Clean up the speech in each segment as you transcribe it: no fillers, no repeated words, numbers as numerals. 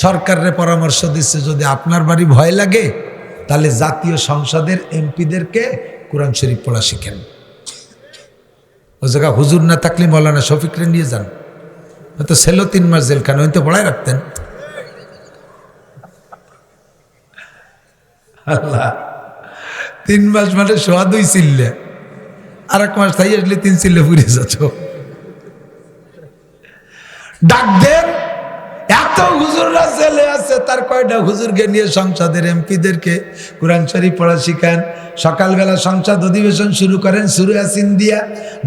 সরকারের পরামর্শ দিচ্ছে যদি আপনার বাড়ি ভয় লাগে তাহলে জাতীয় সংসদের এমপিদেরকে কোরআন শরীফ পড়া শিখেন। ও জায়গা হুজুর না থাকলে মৌলানা শফিকরে নিয়ে যান, হয়তো ছেলে 3 মাস জেলখানে হয়তো পড়ায় রাখতেন। আল্লাহ, 3 মাস মানে 2.5 চিল্লে, আর 1 মাস তাই আসলে 3 চিল্লে পুড়ে যাচ্ছ। ডাক দেন, এত হুজুররা জেলে আছে, তার কয়টা হুজুরকে নিয়ে সংসদের এমপিদেরকে কোরআন শরীফ পড়া শিখান। সকালবেলা সংসদ অধিবেশন শুরু করেন সূরা ইয়াসিন দিয়া,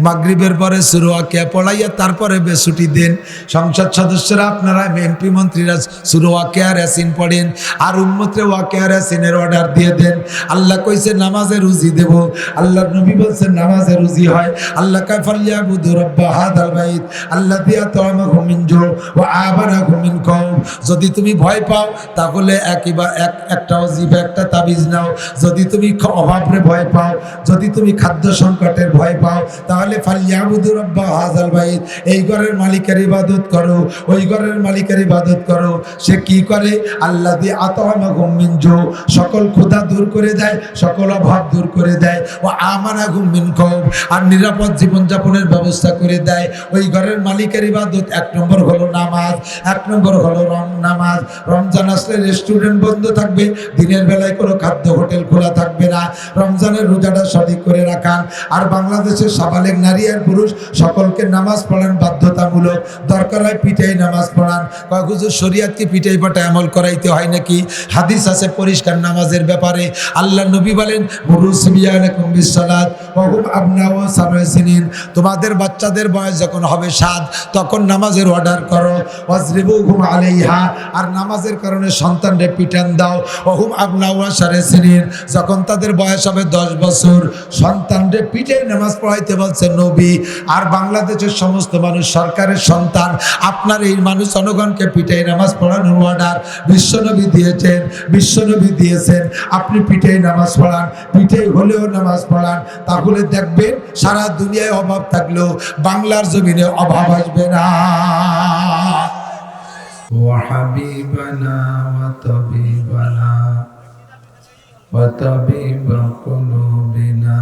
মাগরিবের পরে সূরা ওয়াকিয়া পড়াইয়া তারপরে বেসুটি দেন। সংসদ সদস্যরা আপনারা এমপি মন্ত্রীরা সূরা ওয়াকিয়া আর ইয়াসিন পড়েন, আর উম্মতে ওয়াকিয়া আর ইয়াসিনের অর্ডার দিয়ে দেন। আল্লাহ কইছে নামাজে রুজি দেব, আল্লাহর নবী বলছেন নামাজে রুজি হয়। আল্লাহ কয় ফালইয়াবুদু রাব্ব হাযাল বাইত আল্লাযী আত'আমাহুম মিন জু' ওয়া আমানাহুম মিন খাউফ। যদি তুমি ভয় পাও তাহলে একটা ওজিফা, একটা তাবিজ নাও। যদি তুমি অভাবে ভয় পাও, যদি তুমি খাদ্য সংকটের ভয় পাও, তাহলে ফালইয়াবুদু রাব্ব হাযাল বাইত, এই ঘরের মালিকের ইবাদত করো, ওই ঘরের মালিকের ইবাদত করো। সে কি করে? আল্লাযী আত'আমাহুম মিন জু', সকল ক্ষুধা দূর করে দেয়, সকল অভাব দূর করে দেয়। ওয়া আমানাহুম মিন খাউফ, আর নিরাপদ জীবনযাপনের ব্যবস্থা করে দেয়। ওই ঘরের মালিকের ইবাদত 1 নম্বর হলো নামাজ, 1 নম্বর হলো নামাজ। রমজান আসলে রেস্টুরেন্ট বন্ধ থাকবে, দিনের বেলায় কোনো খাদ্য হোটেল খোলা থাকবে না। রমজানের রোজাটা সঠিক করে রাখান। আর বাংলাদেশের সাবালেগ নারী আর পুরুষ সকলকে নামাজ পড়ান বাধ্যতামূলক, দরকার হয় পিঠাই নামাজ পড়ান। কয় হুজুর শরীয়ত কি পিঠাই পাটা আমল করাইতে হয় নাকি? হাদিস আছে পরিষ্কার নামাজের ব্যাপারে। আল্লাহ নবী বলেন মুরুসবিয়ানাকুম বিসসালাত ওয়া হুম আবনাউ সাবঈ সিনিন, তোমাদের বাচ্চাদের বয়স যখন হবে 7 তখন নামাজের অর্ডার করো। ওয়াজরিবুহুম আলাইহা, আর নামাজের কারণে সন্তানরে পিটান দাও। ওয়া হুম আবনাউ সাবঈ সিনিন, যখন তাদের বয়স হবে 10 বছর সন্তানরে পিটে নামাজ পড়াইতে বলছেন নবী। আর বাংলাদেশের সমস্ত মানুষ সরকারের সন্তান, আপনার এই মানুষ জনগণকে পিটাই নামাজ পড়ানোর অর্ডার বিশ্বনবী দিয়েছেন, বিশ্বনবী দিয়েছেন। আপনি পিটাই নামাজ পড়ান, পিটাই হলেও নামাজ পড়ান, তাহলে দেখবেন সারা দুনিয়ায় অভাব থাকলেও বাংলার জমিনে অভাব আসবে না। ওয়া হাবিবানা ওয়া তাবিবানা وطبيب قلوبنا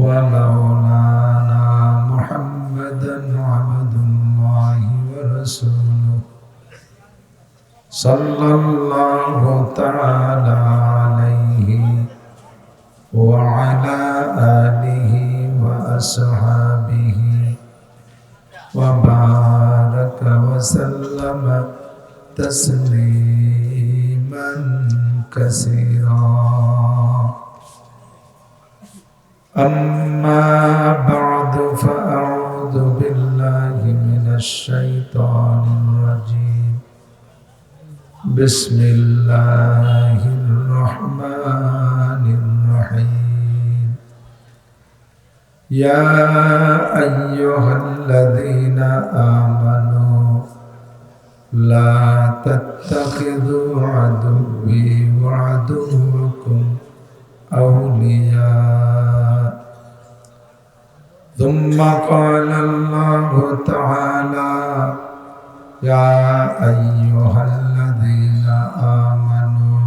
ومولانا محمدا عبد الله ورسوله صلى الله تعالى عليه وعلى آله وأصحابه وبارك وسلم تسليما كثيرا. أما بعد فأعوذ بالله من الشيطان الرجيم. بسم الله الرحمن الرحيم. يا أيها الذين آمنوا لا تتخذوا عدوي وعدوكم أولياء. ثم قال الله تعالى يا أيها الذين آمنوا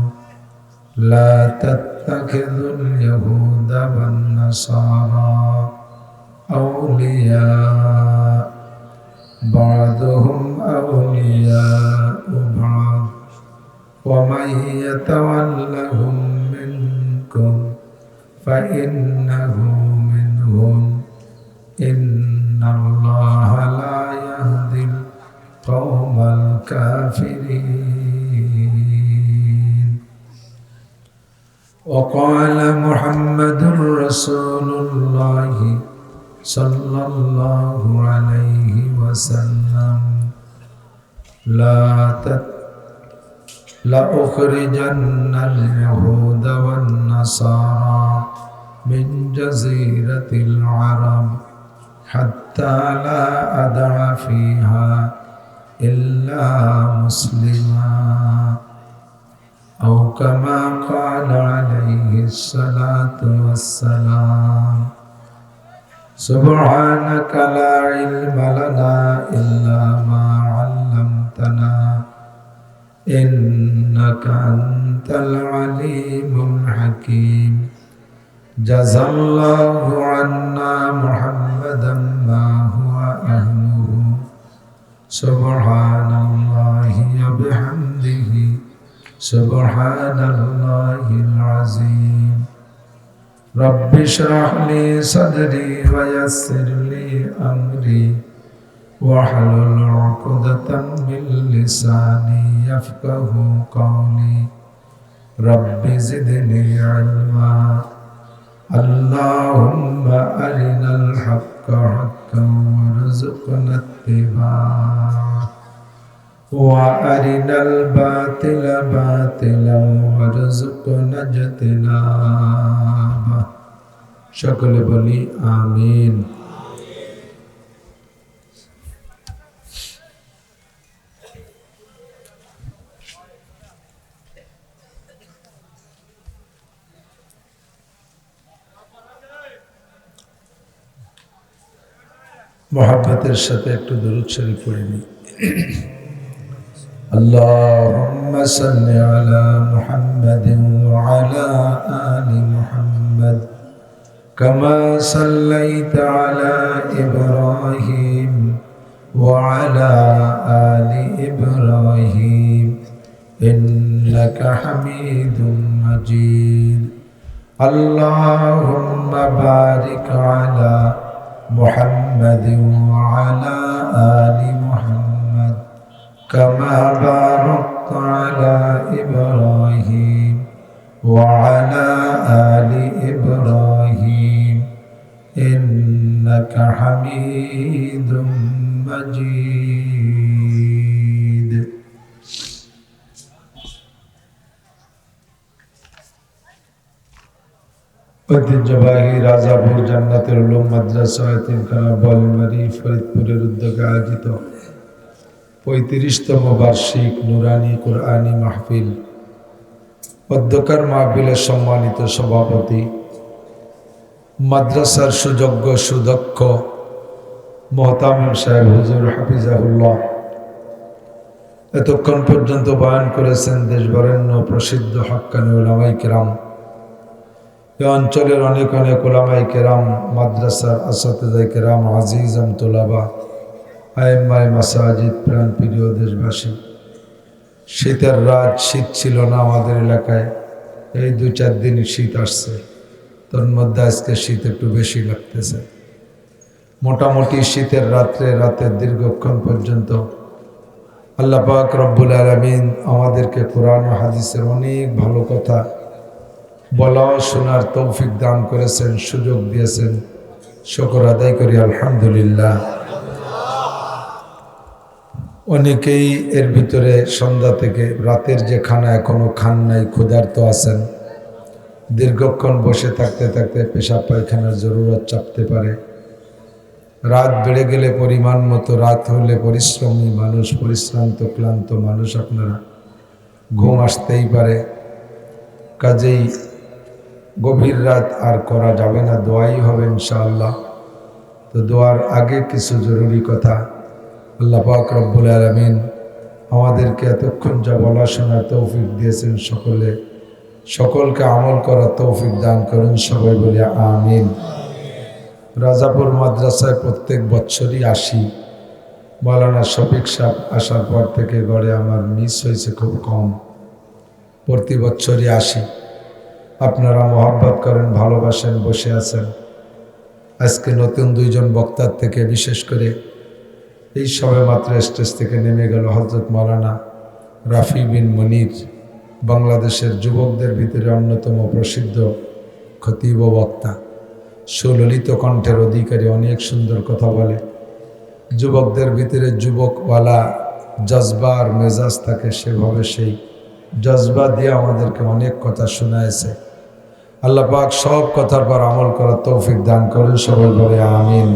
لا تتخذوا اليهود والنصارى أولياء بعضهم أولياء بعض ومن يتولهم منكم فإنه منهم إن الله لا يهدي القوم الكافرين. وقال محمد رسول الله صلى الله عليه وسلم لأخرجن اليهود والنصارى من جزيرة العرب حتى لا أدع فيها إلا مسلما أو كما قال عليه الصلاة والسلام. سبحانك لا علم لنا إلا ما علمتنا إنك أنت العليم الحكيم جزى الله عنا محمدا ما هو أهله سبحان الله وبحمده سبحان الله العظيم رب اشرح لي صدري ويسر لي أمري واحلل عقدة من لساني يفقه قولي رب زدني علما اللهم أرنا الحق حقا وارزقنا اتباعه وأرنا الباطل باطلا وارزقنا اجتنابه সকলে বলি আমিন। মোহাব্বতের সাথে একটু দরুদ শরীফ পড়ে নিই। আল্লাহুম্মা সাল্লি আলা মুহাম্মাদিন ওয়া আলা আলি মুহাম্মাদ কামা সাল্লাইতা আলা ইব্রাহিম ওয়া আলা আলি ইব্রাহিম ইন্নাকা হামিদুম মাজিদ। আল্লাহুম্মা বারিক আলা محمد وعلى آل محمد كما باركت على إبراهيم وعلى آل إبراهيم إنك حميد مجيد। ঐতিহ্যবাহী রাজাপুর জান্নাতুল উলুম মাদ্রাসা এতিমখানা বলমারী ফরিদপুরের উদ্যোগে আয়োজিত 35তম বার্ষিক নুরানি কোরআনী মাহফিল অধ্যকার মাহফিলের সম্মানিত সভাপতি মাদ্রাসার সুযোগ্য সুদক্ষ মোহতামিম সাহেব হুজুর হাফিজাহুল্লাহ এতক্ষণ পর্যন্ত বয়ান করেছেন দেশবরেণ্য প্রসিদ্ধ হক্কানি উলামায়ে কেরাম। এই অঞ্চলের অনেক অনেক উলামায়ে কেরাম, মাদ্রাসার আসাতিজায়ে কেরাম, আজিজাম তোলাবা, আইম্মায়ে মাসাজিদ, প্রাণপ্রিয় দেশবাসী। শীতের রাত, শীত ছিল না আমাদের এলাকায়, এই 2-4 দিন শীত আসছে, তোর মধ্যে আজকে শীত একটু বেশি লাগতেছে। মোটামুটি শীতের রাতের দীর্ঘক্ষণ পর্যন্ত আল্লাহ পাক রব্বুল আলামিন আমাদেরকে কোরআন ও হাদিসের অনেক ভালো কথা বলা ও শোনার তৌফিক দান করেছেন, সুযোগ দিয়েছেন, শুকর আদায় করি আলহামদুলিল্লাহ। অনেকেই এর ভিতরে সন্ধ্যা থেকে রাতের যে খানা এখনো খান নাই, ক্ষুধার্ত আছেন। দীর্ঘক্ষণ বসে থাকতে থাকতে পেশাব পায়খানার জরুরত চাপতে পারে। রাত বেড়ে গেলে পরিমাণ মতো, রাত হলে পরিশ্রমী মানুষ, পরিশ্রান্ত ক্লান্ত মানুষ, আপনারা ঘুম আসতেই পারে। কাজেই গভীর রাত আর করা যাবে না, দোয়াই হবে ইনশাআল্লাহ। তো দোয়ার আগে কিছু জরুরি কথা। আল্লাহ পাক রব্বুল আলামিন আমাদেরকে এতক্ষণ যা বলা শোনার তৌফিক দিয়েছেন, সকলকে আমল করার তৌফিক দান করুন, সবাই বলি আমিন। রাজাপুর মাদ্রাসায় প্রত্যেক বছরই আসি। মাওলানা শফিক সাহেব আসার পর থেকে গড়ে আমার মিস হয়েছে খুব কম, প্রতি বছরই আসি। আপনারা মহব্বত করেন, ভালোবাসেন, বসে আছেন। আজকে নতুন 2জন বক্তার থেকে, বিশেষ করে এই সবে মাত্র স্টেজ থেকে নেমে গেল হযরত মাওলানা রাফি বিন মনির, বাংলাদেশের যুবকদের ভিতরে অন্যতম প্রসিদ্ধ খতিব ও বক্তা, সুললিত কণ্ঠের অধিকারী, অনেক সুন্দর কথা বলে। যুবকদের ভিতরে যুবকওয়ালা জজবা আর মেজাজ থাকে, সেভাবে সেই জজবা দিয়ে আমাদেরকে অনেক কথা শোনায়েছে। আল্লাহ পাক সব কথার পর আমল করার তৌফিক দান করেন, সবাই বলে আমিন।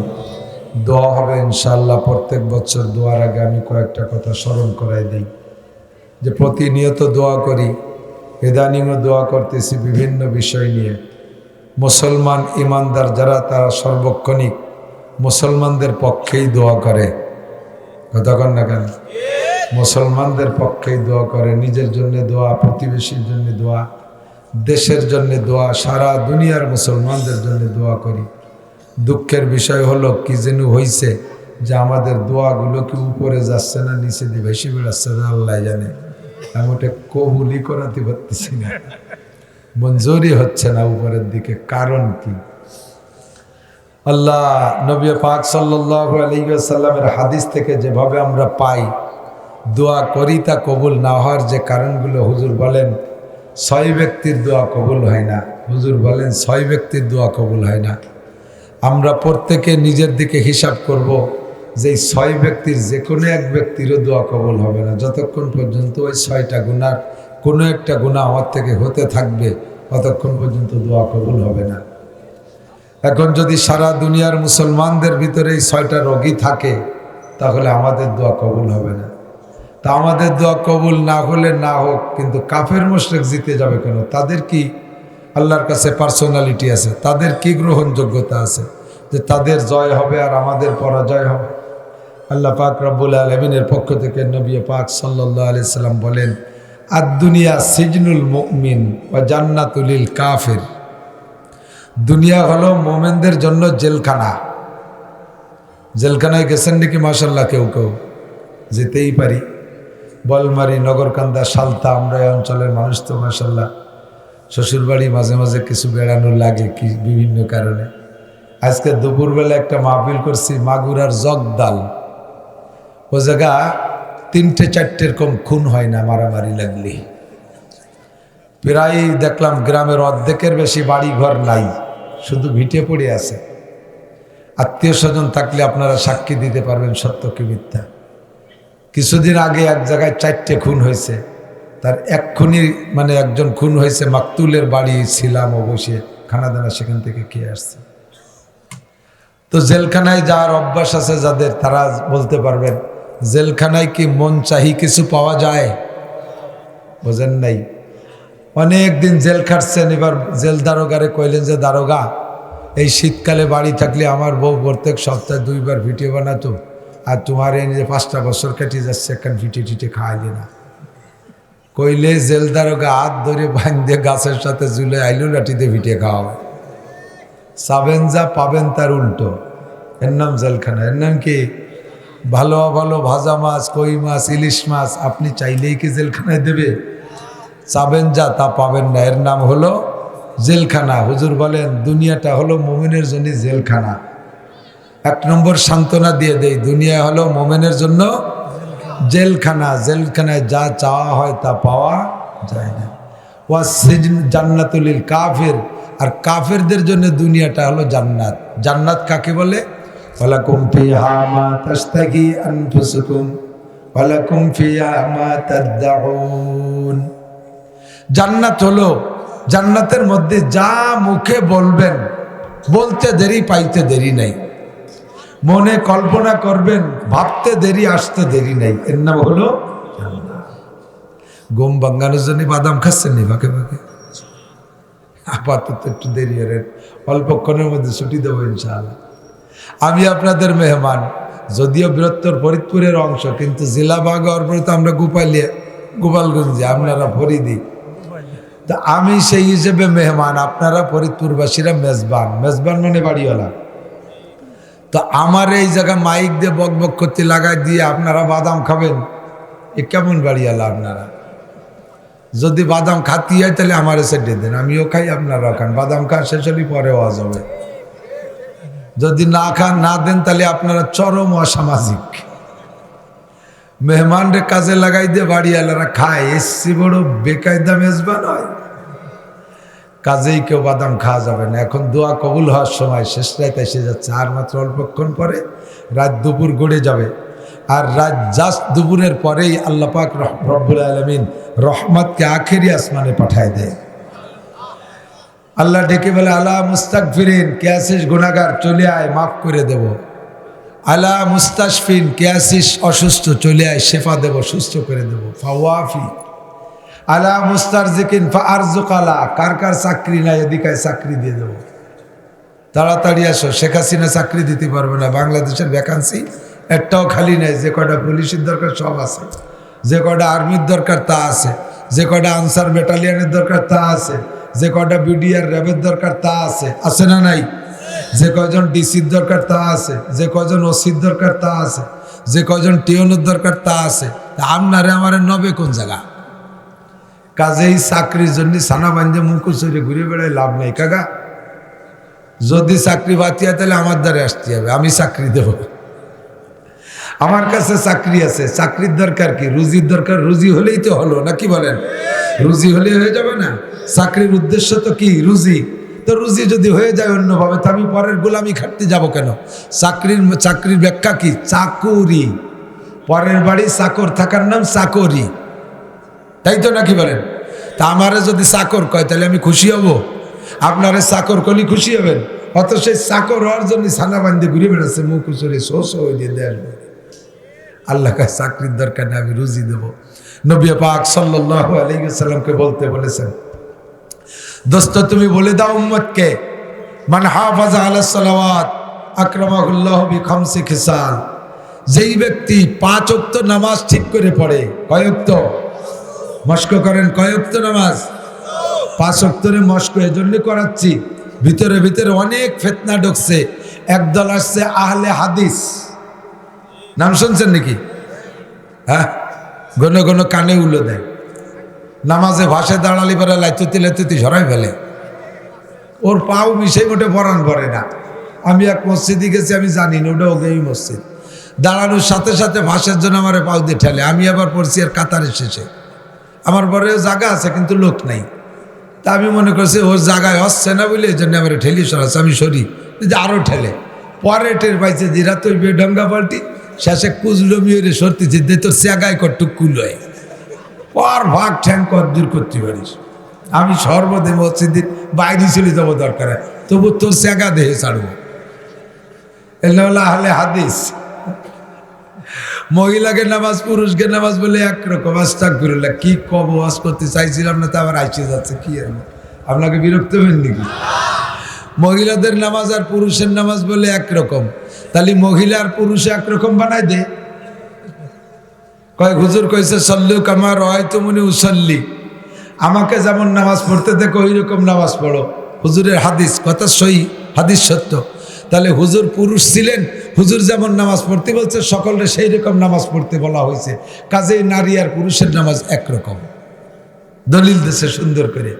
দোয়া হবে ইনশাআল্লাহ। প্রত্যেক বছর দোয়ার আগে আমি কয়েকটা কথা স্মরণ করাই দিই, যে প্রতিনিয়ত দোয়া করি, ইদানিংও দোয়া করতেছি বিভিন্ন বিষয় নিয়ে। মুসলমান ইমানদার যারা, তারা সর্বক্ষণিক মুসলমানদের পক্ষেই দোয়া করে, কথা কন না কেন? মুসলমানদের পক্ষেই দোয়া করে, নিজের জন্য দোয়া, প্রতিবেশীর জন্য দোয়া, দেশের জন্য দোয়া, সারা দুনিয়ার মুসলমানদের জন্য দোয়া করি। দুঃখের বিষয় হলো কি যেন হয়েছে যে আমাদের দোয়াগুলো কি উপরে যাচ্ছে না নিচে দিয়ে ভেসে বেড়াচ্ছে না আল্লাহ জানে। আমি ওটা কবুলই করাতে পারতেছি না, মঞ্জুরি হচ্ছে না উপরের দিকে, কারণ কি? আল্লাহ নবী পাক সাল্লাল্লাহু আলাইহি ওয়াসাল্লামের হাদিস থেকে যেভাবে আমরা পাই দোয়া করি তা কবুল না হওয়ার যে কারণগুলো হুজুর বলেন 6 ব্যক্তির দোয়া কবুল হয় না। হুজুর বলেন 6 ব্যক্তির দোয়া কবুল হয় না। আমরা প্রত্যেকে নিজের দিকে হিসাব করব যে 6 ব্যক্তির যে কোনো এক ব্যক্তিরও দোয়া কবুল হবে না যতক্ষণ পর্যন্ত ওই 6টা গুনার কোনো একটা গুনাহ আমার থেকে হতে থাকবে, ততক্ষণ পর্যন্ত দোয়া কবুল হবে না। এখন যদি সারা দুনিয়ার মুসলমানদের ভিতরে এই 6টা রোগী থাকে তাহলে আমাদের দোয়া কবুল হবে না। তা আমাদের দোয়া কবুল না হলে না হোক, কিন্তু কাফের মুশরিক জিতে যাবে কেন? তাদের কি আল্লাহর কাছে পার্সোনালিটি আছে? তাদের কি গ্রহণযোগ্যতা আছে যে তাদের জয় হবে আর আমাদের পরাজয় হবে? আল্লাহ পাক রব্বুল আলামিনের পক্ষ থেকে নবী পাক সাল্লাল্লাহু আলাইহি সাল্লাম বলেন, আদ-দুনিয়া সিজনুল মুমিন ওয়া জান্নাতুল লিল কাফির। দুনিয়া হলো মোমেনদের জন্য জেলখানা। জেলখানায় গেছেন নাকি? মাশাআল্লাহ কেউ কেউ যেতেই পারি। বলমারি, নগরকান্দা, সালতা, আমরা এই অঞ্চলের মানুষ তো মাশাআল্লাহ শ্বশুরবাড়ি মাঝে মাঝে কিছু বেড়ানো লাগে কি বিভিন্ন কারণে। আজকে দুপুরবেলা একটা মাহফিল করছি মাগুরার জগদাল, ও জায়গা 3-4টের কম খুন হয় না মারামারি লাগলে। প্রায় দেখলাম গ্রামের অর্ধেকের বেশি বাড়ি ঘর নাই, শুধু ভিটে পড়ে আছে। আত্মীয় স্বজন থাকলে আপনারা সাক্ষী দিতে পারবেন সত্য কি মিথ্যা। কিছুদিন আগে এক জায়গায় 4টে খুন হয়েছে, তার এক খুনি মানে একজন খুন হয়েছে মাকতুলের বাড়ি ছিলাম ও বসে খানা দানা সেখান থেকে খেয়ে আসছে। তো জেলখানায় যাওয়ার অভ্যাস আছে যাদের, তারা বলতে পারবেন জেলখানায় কি মন চাহি কিছু পাওয়া যায়? বোঝেন নাই? অনেক দিন জেল খাটছেন, এবার জেল দারোগারে কইলেন যে দারোগা, এই শীতকালে বাড়ি থাকলে আমার বউ প্রত্যেক সপ্তাহে 2বার ভিডিও বানাতো, আর তোমার এই যে 5টা বছর কেটে যাচ্ছে একখান ভিটে টিটে খাওয়াইলে না। কইলে জেল দারোগা হাত ধরে বাঁধে গাছের সাথে ঝুলে আইলু লাঠিতে ভিটে খাওয়া। চাবেন যা পাবেন তার উল্টো। এর নাম জেলখানা। এর নাম কি? ভালো ভালো ভাজা মাছ, কই মাছ, ইলিশ মাছ আপনি চাইলেই কি জেলখানায় দেবে? চাবেন যা তা পাবেন না, এর নাম হলো জেলখানা। হুজুর বলেন দুনিয়াটা হলো মুমিনের জন্য জেলখানা। 1 নম্বর সান্ত্বনা দিয়ে দেই, দুনিয়া হলো মুমিনের জন্য জেলখানা। জেলখানায় যা চাওয়া হয় তা পাওয়া যায় না। ওয়া জান্নাতুল লিল কাফির, আর কাফেরদের জন্য দুনিয়াটা হলো জান্নাত। জান্নাত কাকে বলে? ওয়ালাকুম ফিহা মা তাশতাহি আনফুসুকুম ওয়ালাকুম ফিহা মা তাদউন। জান্নাত হলো, জান্নাতের মধ্যে যা মুখে বলবেন, বলতে দেরি পাইতে দেরি নাই, মনে কল্পনা করবেন ভাবতে দেরি আসতে দেরি নাই, এর নাম হলো জান্নাত। ঘুম ভাঙানোর জন্য বাদাম খাচ্ছেন নি ভাগে ভাগে? আপাতত একটু দেরি হলেন, অল্পক্ষণের মধ্যে ছুটি দেবো ইনশাআল্লাহ। আমি আপনাদের মেহমান, যদিও বৃহত্তর ফরিদপুরের অংশ, কিন্তু জেলা ভাগ হওয়ার পরে তো আমরা গোপালগঞ্জে, আপনারা ফরিদি। তা আমি সেই হিসেবে মেহমান, আপনারা ফরিদপুরবাসীরা মেজবান। মেজবান মানে বাড়িওয়ালা। তো আমার এই জায়গায় মাইক দিয়ে বক বক করতে লাগাই দিয়ে আপনারা বাদাম খাবেন, এ কেমন বাড়িওয়ালা আপনারা? যদি বাদাম খাতি হয় তাহলে আমার এসে দেন, আমিও খাই আপনারাও খান। বাদাম খান শেষ হলে পরে হওয়া যাবে। যদি না খান না দেন তাহলে আপনারা চরম অসামাজিক। মেহমানরে কাজে লাগাই দিয়ে বাড়িওয়ালারা খায়, এসছি বড় বেকায়দা মেজবান হয়। কাজেই কেউ বাদাম খাওয়া যাবে না। এখন দোয়া কবুল হওয়ার সময়, শেষ রাত এসে যাচ্ছে, আর মাত্র অল্পক্ষণ পরে রাত দুপুর গড়ে যাবে। আর রাত জাস্ট দুপুরের পরেই আল্লাহ পাক রব্বুল আলামিন রহমতকে আখেরি আসমানে পাঠায় দেয়। আল্লাহ ডেকে বলে, আলা মুস্তাগফিরিন, কে আছিস গুনাহগার, চলে আয়, মাফ করে দেব। আলা মুস্তাশফিন, কে আছিস অসুস্থ, চলে আয়, শেফা দেব, সুস্থ করে দেব। ফাওয়াফি আলা মুস্তারজিকিন ফাআরজুকালা, কার কার চাকরি নাই এদিকে চাকরি দিয়ে দেব, তাড়াতাড়ি আসো। শেখ হাসিনা চাকরি দিতে পারবে না, বাংলাদেশের ভ্যাকান্সি একটাও খালি নাই, যে কয়টা পুলিশের দরকার সব আছে। যে কয়টা আর্মির দরকার তা আছে, যে কয়টা আনসার ব্যাটালিয়নের দরকার তা আছে, যে কয়টা বিডিআর র্যাবের দরকার তা আছে, আছে না নাই? যে কয়জন ডিসির দরকার তা আছে, যে কয়জন ওসির দরকার তা আছে, যে কয়জন টিওনের দরকার তা আছে। আপনারে আমারে নবে কোন জায়গা? কাজেই চাকরির জন্য সানা বান্ধে মুখোশরে ঘুরে বেড়ায় লাভ নেই কাকা। যদি চাকরি বাতিয়ে তাহলে আমার দ্বারে আসতে হবে, আমি চাকরি দেব। আমার কাছে চাকরি আছে, চাকরির দরকার কি? রুজির দরকার, রুজি হলেই তো হলো, নাকি বলেন? রুজি হলেই হয়ে যাবে না? চাকরির উদ্দেশ্য তো কি? রুজি। তো রুজি যদি হয়ে যায় অন্যভাবে, তো আমি পরের গোলামি খাটতে যাব কেন? চাকরির ব্যাখ্যা কি? চাকুরি। পরের বাড়ি চাকর থাকার নাম চাকরি, তাই তো, নাকি বলেন? তা আমারে যদি চাকর কয় তাহলে আমি খুশি হব? আপনারে চাকর করলে খুশি হবেন? অত সেই চাকর হওয়ার জন্য ছানা বান্ধে ঘুরে বেড়াচ্ছে মুখ উচরে শো দিয়ে দেয়। আল্লাহ কাছে চাকরির দরকার নেই, আমি রুজি দেব। নবী পাক সাল্লাল্লাহু আলাইহি ওয়াসাল্লামকে বলতে বলেছেন, দোস্ত তুমি বলে দাও উম্মতকে, মান হাফাজা আলাস সালাওয়াত আকরামাহুল্লাহু বিখামসি খিসাল, যেই ব্যক্তি 5 ওয়াক্ত নামাজ ঠিক করে পড়ে। কয় ওয়াক্ত? মস্ক করেন, কয় ওয়াক্ত নামাজ? 5 ওয়াক্তরে মস্ক এজন্য করাচ্ছি, ভিতরে ভিতরে অনেক ফিতনা ঢুকছে। একদল আসছে আহলে হাদিস, নাম শুনছেন নাকি? হ্যাঁ, ঘন ঘন কানে উলো দেয়, নামাজে ভাসে দাঁড়ালি পরে লাইতুতি লাইতুতি ঝরাই ফেলে, ওর পাও মিশাই মোটে পরাণ পড়ে না। আমি এক মসজিদে গেছি, আমি জানি না ওটা ওকেই মসজিদ, দাঁড়ানোর সাথে সাথে ভাসের জন্য আমার পাও দিয়ে ঠেলে। আমি আবার পড়ছি আর কাতারের শেষে, আমার পরে জায়গা আছে কিন্তু লোক নাই। তা আমি মনে করছি ওর জায়গায় হচ্ছে না বলে এই জন্য আমার ঠেলি সরাচ্ছে, আমি সরি, আরও ঠেলে। পরে টের পাইছে জিরা তুই বেডঙ্গা পাল্টি, শেষে কুজলো মিয়ে সরতেছে, দে তোর জায়গায় কর টুকুল হয়, পর ভাগ ঠ্যাং কর দূর করতে পারিস। আমি সর্বদে মসজিদের বাইরে চলে যাবো দরকার, তবু তোর জায়গা দেহে ছাড়বো। এলা হলে হাদিস। মহিলাকে নামাজ পুরুষকে নামাজ বলে একরকম। আস্তাগফিরুল্লাহ, কি কব, ওয়াজ করতে চাইছিলাম না, তা আবার আইসে যাচ্ছে। কি আপনাকে বিরক্ত হবেন নাকি? মহিলাদের নামাজ আর পুরুষের নামাজ বলে একরকম, তাহলে মহিলা আর পুরুষ একরকম বানাই দে। কয় হুজুর কইছে সল্লু কামা রাআইতুমুনি উসাল্লি, আমাকে যেমন নামাজ পড়তে দেখো ওই রকম নামাজ পড়ো। হুজুরের হাদিস, কথা সহি, হাদিস সত্য। তাহলে হুজুর পুরুষ ছিলেন, হুজুর যেমন নামাজ পড়তে বলছে সকলরে সেই রকম নামাজ পড়তে বলা হয়েছে। কাজেই নারী আর পুরুষের নামাজ একরকম, দলিল দেশে সুন্দর করে।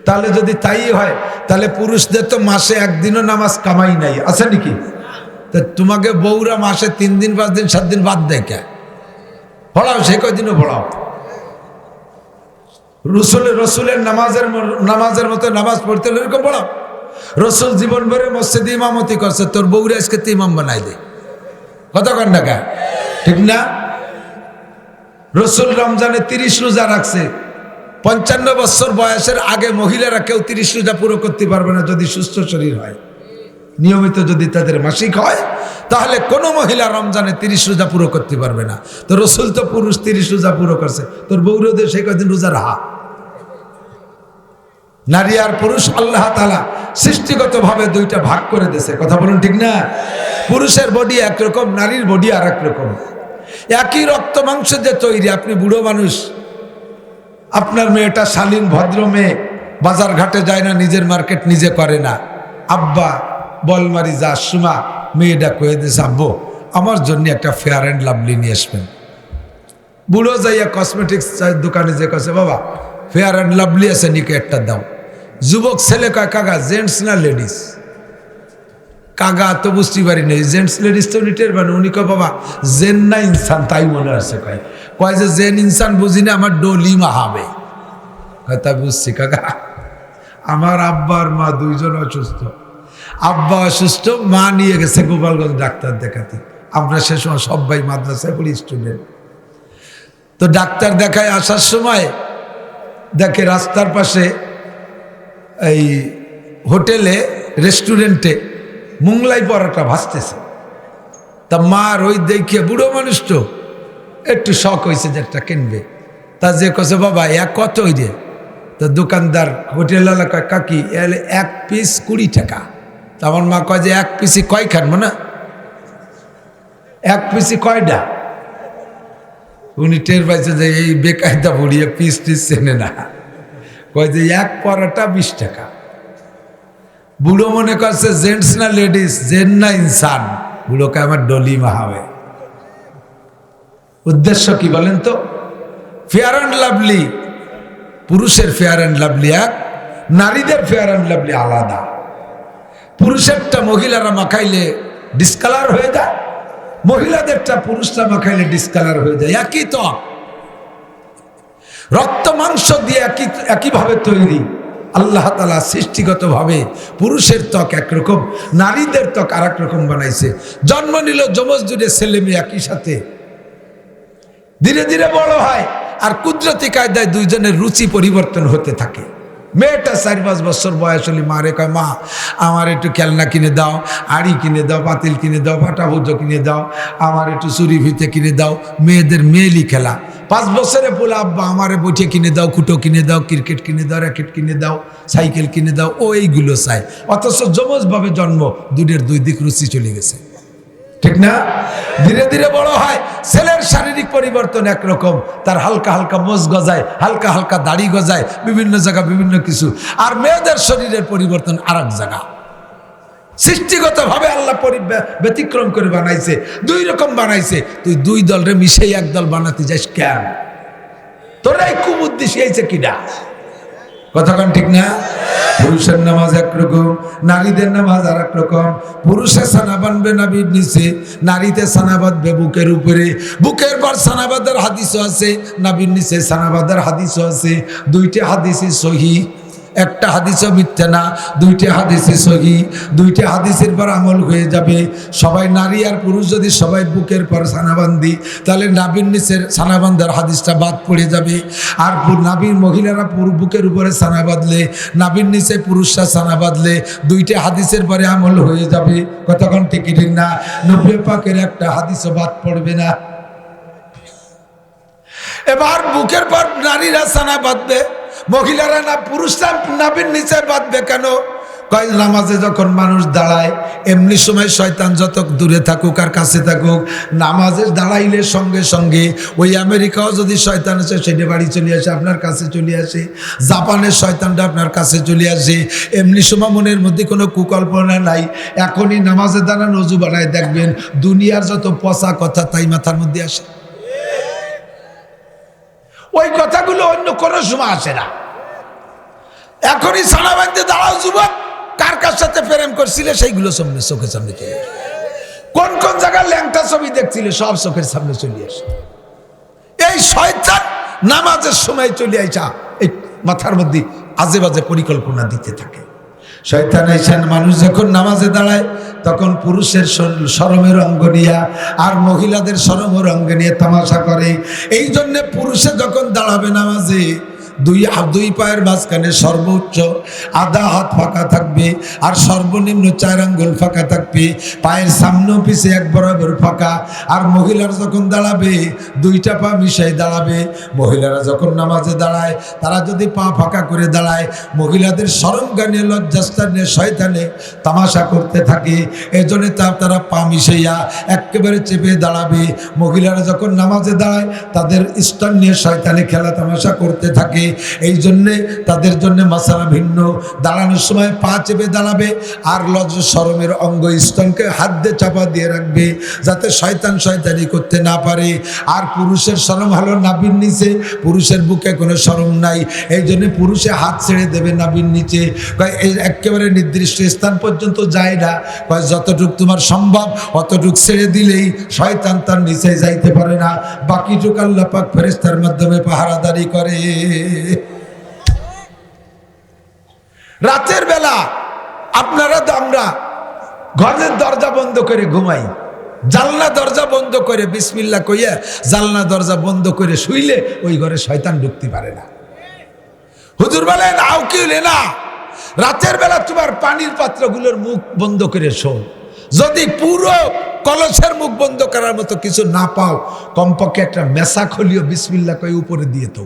তাহলে যদি তাই হয়, তাহলে পুরুষদের তো মাসে একদিনও নামাজ কামাই নাই, আছে নাকি? তা তোমাকে বউরা মাসে 3 দিন 5 দিন 7 দিন বাদ দেয় কে? পড়াও, সে কয়দিনও পড়াও। রসুলের নামাজের মতো নামাজ পড়তে হলে এরকম পড়াও। রসুল জীবন ভরে মসজিদে ইমামতি করছে, তোর বউরা আজকে তো ইমাম বানাই দে, কত কন্যা, ঠিক না? রসুল রমজানে 30 রোজা রাখছে। 55 বছর বয়সের আগে মহিলারা কেউ 30 রোজা পুরো করতে পারবে না, যদি সুস্থ শরীর হয়, নিয়মিত যদি তাদের মাসিক হয়, তাহলে কোনো মহিলা রমজানে 30 রোজা পুরো করতে পারবে না। তো রসুল তো পুরুষ 30 রোজা পুরো করছে, তোর বউরদের সেই কদিন রোজা রাহা। নারী আর পুরুষ আল্লাহ তাআলা সৃষ্টিগতভাবে দুইটা ভাগ করে দিয়েছে, কথা বলুন ঠিক না? পুরুষের বডি একরকম, নারীর বডি আর একরকম। একই রক্ত মাংস যে তৈরি। আপনি বুড়ো মানুষ, আপনার মেয়েটা শালীন ভদ্র মেয়ে, বাজার ঘাটে যায় না, নিজের মার্কেট নিজে করে না। আব্বা বলমারি যা সুমা মেয়েটা কয়ে দিয়েছে, আব্বু আমার জন্য একটা ফেয়ার অ্যান্ড লাভলি নিয়ে আসবেন। বুড়ো যাইয়া কসমেটিক্স দোকানে যে কাছে, বাবা ফেয়ার অ্যান্ড লাভলি আছে নিকে একটা দাও। যুবক ছেলে কয়, কাকা জেন্টস না লেডিস? কাকা তো বুঝতে পারি নেই, জেন্টস লেডিস তো নিটের মানে। উনি কয়, বাবা জেন না ইনসান তাই মনে আছে। কয় যে জেন ইনসান বুঝি না, আমার ডলি মাহাবে। তা বুঝছি কাকা, আমার আব্বা আর মা দুইজন অসুস্থ। আব্বা অসুস্থ, মা নিয়ে গেছে গোপালগঞ্জ ডাক্তার দেখাতে। আমরা সে সময় সবাই মাদ্রাসায় পড়ি, স্টুডেন্ট। তো ডাক্তার দেখায় আসার সময় দেখে রাস্তার পাশে এই হোটেলে রেস্টুরেন্টে মুংলাই পরোটা ভাসতেছে। তা মার ওই দেখে, বুড়ো মানুষ তো একটু শখ হয়েছে যে একটা কিনবে। তা যে কছে, বাবা এক কত ওই যে? তা দোকানদার হোটেল এলাকায়, কাকি এলে 1 পিস 20 টাকা। তা আমার মা কয় যে 1 পিসি কয় খান, মানে 1 পিসি কয়টা? উনি টের পাইছে যে এই বেকায়দা বুড়িয়ে পিস টিস চেনে না, কয় যে এক পরাটা 20 টাকা। বুড়ো মনে করছে জেন্টস না লেডিস, জেন না ইনসান, বুড়োকে আমার ডলি মাহাবে। উদ্দেশ্য কি বলেন তো? ফেয়ার অ্যান্ড লাভলি, পুরুষের ফেয়ার অ্যান্ড লাভলি এক, নারীদের ফেয়ার অ্যান্ড লাভলি আলাদা। পুরুষেরটা মহিলারা মাখাইলে ডিসকালার হয়ে যায়, মহিলাদেরটা পুরুষরা মাখাইলে ডিসকালার হয়ে যায়। একই ত্বক, রক্ত মাংস দিয়ে একইভাবে তৈরি। আল্লাহ তাআলা সৃষ্টিগতভাবে পুরুষের ত্বক একরকম, নারীদের ত্বক আর এক রকম বানাইছে। জন্ম নিল যমজ দুটো ছেলে মেয়ে একই সাথে, ধীরে ধীরে বড় হয় আর কুদরতি কায়দায় দুইজনের রুচি পরিবর্তন হতে থাকে। মেয়েটা 4-5 বছর বয়স হলে মারে কয়, মা আমার একটু খেলনা কিনে দাও, আড়ি কিনে দাও, পাতিল কিনে দাও, পাটা ভুজো কিনে দাও, আমার একটু চুরি ফিতে কিনে দাও। মেয়েদের মেয়েলি খেলা। 5 বছরে বলে, আব্বা আমারে বইটে কিনে দাও, কুটো কিনে দাও, ক্রিকেট কিনে দাও, র্যাকেট কিনে দাও, সাইকেল কিনে দাও, ও এইগুলো চাই। অথচ যমজভাবে জন্ম, দুধের দুই দিক রুচি চলে গেছে, ঠিক না? ধীরে ধীরে বড় হয়, ছেলের শারীরিক পরিবর্তন একরকম, তার হালকা হালকা মোজ গজায়, হালকা হালকা দাড়ি গজায়, বিভিন্ন জায়গা বিভিন্ন কিছু। আর মেয়েদের শরীরের পরিবর্তন আর এক জায়গা। সৃষ্টিগতভাবে আল্লাহ ব্যতিক্রম করে বানাইছে, 2 রকম বানাইছে। তুই 2 দলরে মিশে এক দল বানাতে যাস কেন? তোরা এই কুবুদ্ধি শিখাইছে কিনা? কথাক্ষণ ঠিক না? পুরুষের নামাজ একরকম, নারীদের নামাজ আর এক রকম। পুরুষে সানা বাঁধবে নাভির নিচে, নারীতে সানা বাঁধবে বুকের উপরে। বুকের পর সানা বাঁধার হাদিসও আছে, নাভির নিচে সানা বাঁধার হাদিসও আছে। 2টা হাদিসই সহিহ, একটা হাদিসও মিথ্যা না, 2টা হাদিসই সহিহ। 2টা হাদিসের পর আমল হয়ে যাবে। সবাই নারী আর পুরুষ যদি সবাই বুকের পর সানা বাঁধি, তাহলে নাভির নিচের সানা বাঁধার হাদিসটা বাদ পড়ে যাবে। আর নাভির মহিলারা বুকের উপরে সানা বাঁধলে, নাভির নিচে পুরুষরা সানা বাঁধলে 2টা হাদিসের পরে আমল হয়ে যাবে। কতক্ষণ ঠিক না? 90 পাকের একটা হাদিসও বাদ পড়বে না। এবার বুকের পর নারীরা সানা বাঁধবে, মহিলারা না, পুরুষরা নাভির নিচে বাঁধবে কেন? কয় নামাজে যখন মানুষ দাঁড়ায়, এমনি সময় শয়তান যত দূরে থাকুক আর কাছে থাকুক, নামাজে দাঁড়াইলে সঙ্গে সঙ্গে ওই আমেরিকাও যদি শয়তান আছে সেটা বাড়ি চলে আসে, আপনার কাছে চলে আসে। জাপানের শয়তানটা আপনার কাছে চলে আসে। এমনি সময় মনের মধ্যে কোনো কুকল্পনা নাই, এখনই নামাজে দাঁড়ান, অজু বানায় দেখবেন দুনিয়ার যত পচা কথা তাই মাথার মধ্যে আসে। ওই কথাগুলো অন্য কোনো সময় আসে না। এখনই সানা বাঁধতে দাঁড়াও যুবক, কার কার সাথে প্রেম করছিলে সেইগুলো সামনে চোখের সামনে চলে আসে। কোন কোন জায়গায় ল্যাংটা ছবি দেখছিলে সব চোখের সামনে চলে আসে। এই শয়তান নামাজের সময় চলে আইসা এই মাথার মধ্যে আজে বাজে পরিকল্পনা দিতে থাকে। শয়তান আইসা মানুষ যখন নামাজে দাঁড়ায় তখন পুরুষের শরমের অঙ্গ নিয়ে আর মহিলাদের শরমের অঙ্গ নিয়ে তামাশা করে। এই জন্যে পুরুষে যখন দাঁড়াবে নামাজে, দুই পায়ের মাঝখানে সর্বোচ্চ আধা হাত ফাঁকা থাকবে আর সর্বনিম্ন 4 আঙ্গুল ফাঁকা থাকবে। পায়ের সামনে পিছে এক বরাবর ফাঁকা। আর মহিলারা যখন দাঁড়াবে 2টা পা মিশাই দাঁড়াবে। মহিলারা যখন নামাজে দাঁড়ায়, তারা যদি পা ফাঁকা করে দাঁড়ায়, মহিলাদের শরম গানে লজ্জাস্থানে শয়তানে তামাশা করতে থাকে। এই জন্য তারা পা মিশাইয়া একেবারে চেপে দাঁড়াবে। মহিলারা যখন নামাজে দাঁড়ায় তাদের স্তন নিয়ে শয়তানে খেলা তামাশা করতে থাকে। এই জন্যে তাদের জন্য মাসালা ভিন্ন। দাঁড়ানোর সময় পা চেপে দাঁড়াবে আর লজ্জ শরমের অঙ্গ স্তনকে হাত দিয়ে চাপা দিয়ে রাখবে যাতে শয়তানি করতে না পারে। আর পুরুষের শরম হলো নাভির নিচে, পুরুষের বুকে কোনো শরম নাই। এই জন্য পুরুষে হাত ছেড়ে দেবে নাভির নিচে, একেবারে নির্দিষ্ট স্থান পর্যন্ত যায় না। যতটুকু তোমার সম্ভব অতটুক ছেড়ে দিলেই শয়তান তার নিচে যাইতে পারে না। বাকিটুকু আল্লাহ পাক ফেরেশতার মাধ্যমে পাহারাদারি করে। রাতের বেলা আপনারা আমরা ঘরের দরজা বন্ধ করে ঘুমাই, জানলা দরজা বন্ধ করে বিসমিল্লাহ কইয়া জানলা দরজা বন্ধ করে শুইলে ওই ঘরে শয়তান ঢুকতে পারে না। হুজুর বলেন আউকিলে না, রাতের বেলা তোমার পানির পাত্রগুলোর মুখ বন্ধ করে শো। যদি পুরো কলসের মুখ বন্ধ করার মতো কিছু না পাও, কমপক্ষে একটা মেসা খলিও বিসমিল্লাহ কই উপরে দিয়ে তো।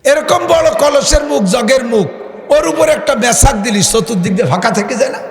এরকম বড় কলসের মুখ, জগের মুখ, ওর উপরে একটা মেসাক দিলি চতুর্দিক দিয়ে ফাঁকা থেকে যায় না?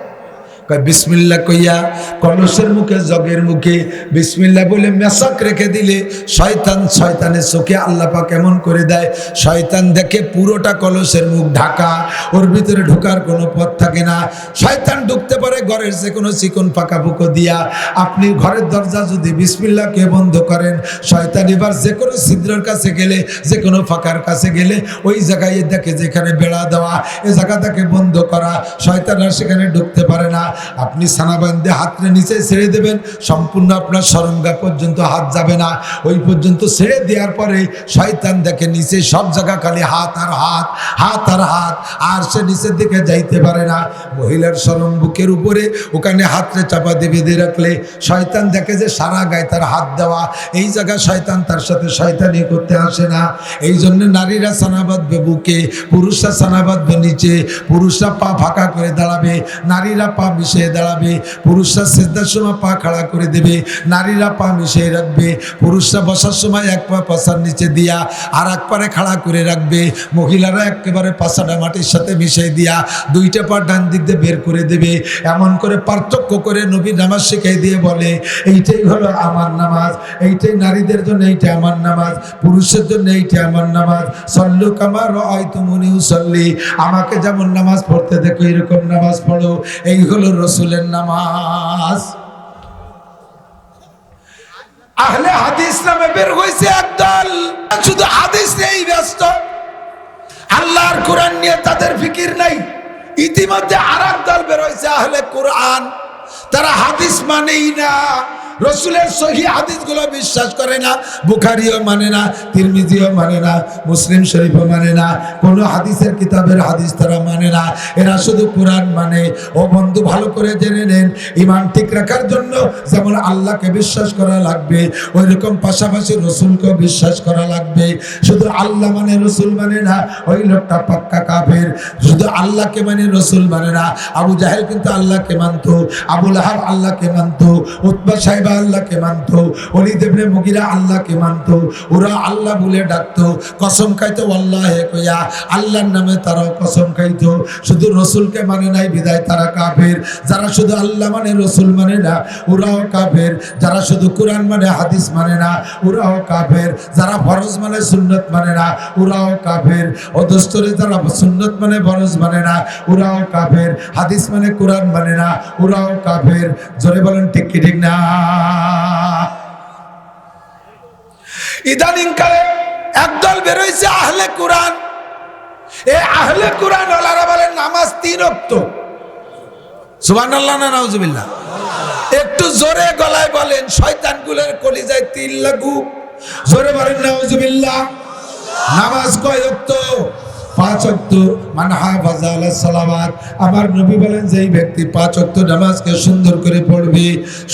বিসমিল্লাহ কইয়া কলসের মুখে জগের মুখে বিসমিল্লাহ বলে মেশক রেখে দিলে শয়তানের চোখে আল্লাহ পাক এমন করে দেয়, শয়তান দেখে পুরোটা কলসের মুখ ঢাকা, ওর ভিতরে ঢোকার কোনো পথ থাকে না। শয়তান ঢুকতে পারে ঘরের যে কোনো চিকন পাকা পুকো দিয়া। আপনি ঘরের দরজা যদি বিসমিল্লাহকে বন্ধ করেন, শয়তান এবার যে কোনো ছিদ্রের কাছে গেলে, যে কোনো ফাঁকার কাছে গেলে ওই জায়গায় দেখে যেখানে বেড়া দেওয়া, এ জায়গাটাকে বন্ধ করা, শয়তান আর সেখানে ঢুকতে পারে না। আপনি সানা বান্ধে হাতটা নিচে ছেড়ে দেবেন, সম্পূর্ণ আপনার সরঙ্গা পর্যন্ত হাত যাবে না, ওই পর্যন্ত ছেড়ে দেওয়ার পরে শয়তান দেখে নিচে সব জায়গা খালি হাত আর হাত, হাত আর হাত, আর সে নিচের দিকে যাইতে পারে না। মহিলার সরম বুকের উপরে ওখানে হাতটা চাপা দিয়ে বেঁধে রাখলে শয়তান দেখে যে সারা গায়ে তার হাত দেওয়া, এই জায়গায় শয়তান তার সাথে শয়তানি করতে আসে না। এই জন্য নারীরা সানা বাঁধবে বুকে, পুরুষরা সানা বাঁধবে নিচে, পুরুষরা পা ফাঁকা করে দাঁড়াবে, নারীরা পা মিশিয়ে দাঁড়াবে, পুরুষরা সিজদার সময় পা খাড়া করে দেবে, নারীরা পা মিশিয়ে রাখবে, পুরুষরা বসার সময় এক পা পাশার নিচে দিয়া আর এক পারে খাড়া করে রাখবে, মহিলারা একেবারে পাশাটা মাটির সাথে মিশিয়ে দিয়া দুইটা পা ডান দিক দিয়ে বের করে দেবে। এমন করে পার্থক্য করে নবী নামাজ শিখাই দিয়ে বলে, এইটাই হলো আমার নামাজ, এইটাই নারীদের জন্য এইটা আমার নামাজ, পুরুষের জন্য এইটা আমার নামাজ। সল্লু কামা রাআইতুমুনি উসাল্লি, আমাকে যেমন নামাজ পড়তে দেখো এরকম নামাজ পড়ো, এই হলো রসুলের নামাজ। আহলে হাদিস নামে বের হয়েছে একদল, শুধু হাদিস নিয়েই ব্যস্ত, আল্লাহর কোরআন নিয়ে তাদের ফিকির নাই। ইতিমধ্যে আর এক দল বের হয়েছে আহলে কোরআন, তারা হাদিস মানেই না, রসুলের সহি হাদিসগুলো বিশ্বাস করে না, বুখারীও মানে না, তিরমিজিও মানে না, মুসলিম শরীফও মানে না, কোনো হাদিসের কিতাবের হাদিস তারা মানে না, এরা শুধু কোরআন মানে। ও বন্ধু, ভালো করে জেনে নেন, ঈমান ঠিক রাখার জন্য যেমন আল্লাহকে বিশ্বাস করা লাগবে, ওই রকম পাশাপাশি রসুলকেও বিশ্বাস করা লাগবে। শুধু আল্লাহ মানে রসুল মানে না, ওই লোকটা পাক্কা কাফের। শুধু আল্লাহকে মানে রসুল মানে না। আবু জাহেল কিন্তু আল্লাহকে মানতো, আবু লাহাব আল্লাহকে মানতো, উতবা সাহেব আল্লাহকে মানতো, ওলীদ ইবনে মুগীরা আল্লাহকে মানতো, ওরা আল্লাহ বলে ডাকতো, কসম খাইতো আল্লাহে কইয়া, আল্লাহর নামে তারাও কসম খাইতো। শুধু রসুলকে মানে নাই বিদায় তারা কাফের। যারা শুধু আল্লাহ মানে রসুল মানে না, ওরাও কাফের। যারা শুধু কোরআন মানে হাদিস মানে না, ওরাও কাফের। যারা ফরজ মানে সুন্নত মানে না, ওরাও কাফের। অদস্তরে যারা সুন্নত মানে ফরজ মানে না, ওরাও কাফের। হাদিস মানে কোরআন মানে না, ওরাও কাফের। জোরে বলেন ঠিক কি ঠিক না? ইদানিং কালে একদল বেরোইছে আহলে কোরআন। এই আহলে কোরআন ওয়ালারা বলেন নামাজ 3 ওয়াক্ত। সুবহানাল্লাহ না নাউজুবিল্লাহ? একটু জোরে গলায় বলেন, শয়তানগুলোর কলিজায় তিল লাগুক। জোরে বলেন নাউজুবিল্লাহ। নামাজ কয় ওয়াক্ত? 5 ওয়াক্ত। মান হাফাযা আলা সালাওয়াত, আমার নবী বলেন যেই ব্যক্তি 5 ওয়াক্ত নামাজকে সুন্দর করে পড়বে,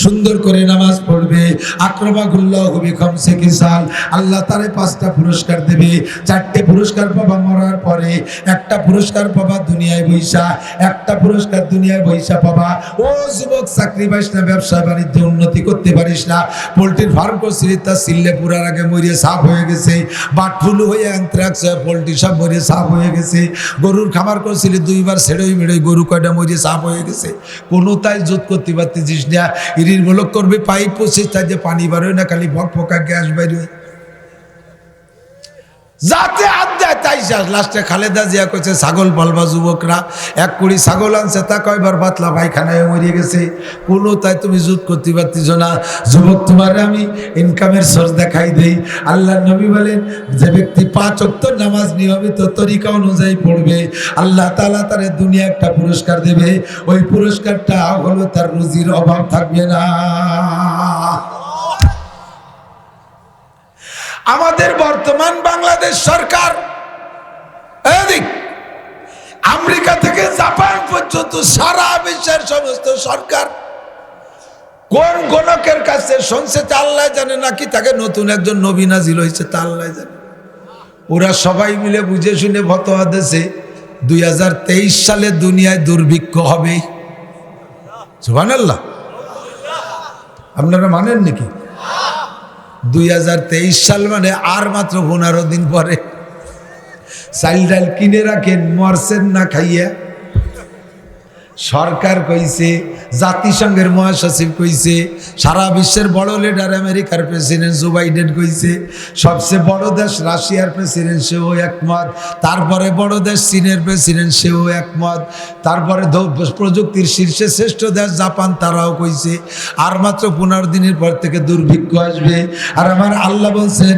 সুন্দর করে নামাজ পড়বে, আকরামাহুল্লাহু বিখামসি খিসাল, আল্লাহ তারে 5টা পুরস্কার দেবে। 4টে পুরস্কার পাবা মরার পরে, একটা পুরস্কার পাবা দুনিয়ায় বৈশা, একটা পুরস্কার দুনিয়ায় বৈশা পাবা। ও যুবক, চাকরি পাইস না, ব্যবসা বাণিজ্যে উন্নতি করতে পারিস না, পোল্ট্রির ফার্ম করছিলি, তা সিললে পুরার আগে মরিয়ে সাফ হয়ে গেছে, বাটফুলু হয়ে অ্যানথ্রাক্স হয়ে পোল্ট্রি সব মরিয়ে সাফ হয়ে গেছে, গরুর খামার করছিলি 2বার ছেড়েই মেড়ে গরু কয়টা মরিয়ে সাফ হয়ে গেছে, কোনো তাই জোত করতে পারতেছিস না, ইরির বলক করবে পাইপ পচিস, তাই যে পানি বাড়োয় না, খালি ভক ফকা গ্যাস বাইরে যাতে হাত দেয় তাই শেষ। লাস্টে খালেদা জিয়া কইছে ছাগল পালবা যুবকরা, 1 কুড়ি ছাগল আনছে, তা কয়বার পাতলা পায়খানায় মরিয়ে গেছে, কোনো তাই তুমি জুত করতে পারতিস না। যুবক, তোমার আমি ইনকামের সোর্স দেখাই দেই। আল্লাহর নবী বলেন, যে ব্যক্তি 5 ওয়াক্ত নামাজ নিয়মিত তরিকা অনুযায়ী পড়বে, আল্লাহ তাআলা তারে দুনিয়া একটা পুরস্কার দেবে, ওই পুরস্কারটা হলো তার রুজির অভাব থাকবে না। আমাদের বর্তমান বাংলাদেশ সরকার, আমেরিকা থেকে জাপান পর্যন্ত সারা বিশ্বের সমস্ত সরকার কোন গণকের কাছে শুনছে তা আল্লাহ জানে, নাকি তাকে নতুন একজন নবী নাজিল হয়েছে তা আল্লাহ জানে। ওরা সবাই মিলে বুঝে শুনে ফতোয়া দিয়েছে 2023 সালে দুনিয়ায় দুর্ভিক্ষ হবে। সুবহানাল্লাহ। আপনারা মানেন নাকি? 2023 সাল মানে আর মাত্র 15 দিন পরে। চাল ডাল কিনে রাখেন, মরছেন না খাইয়া। সরকার কইছে, জাতিসংঘের মহাসচিব কইছে, সারা বিশ্বের বড় লিডার আমেরিকার প্রেসিডেন্ট জো বাইডেন কইছে, সবচেয়ে বড় দেশ রাশিয়ার প্রেসিডেন্ট সেও একমত, তারপরে বড় দেশ চীনের প্রেসিডেন্ট সেও একমত, তারপরে প্রযুক্তির শীর্ষে শ্রেষ্ঠ দেশ জাপান তারাও কইছে আর মাত্র 15 দিনের পর থেকে দুর্ভিক্ষ আসবে। আর আমার আল্লাহ বলছেন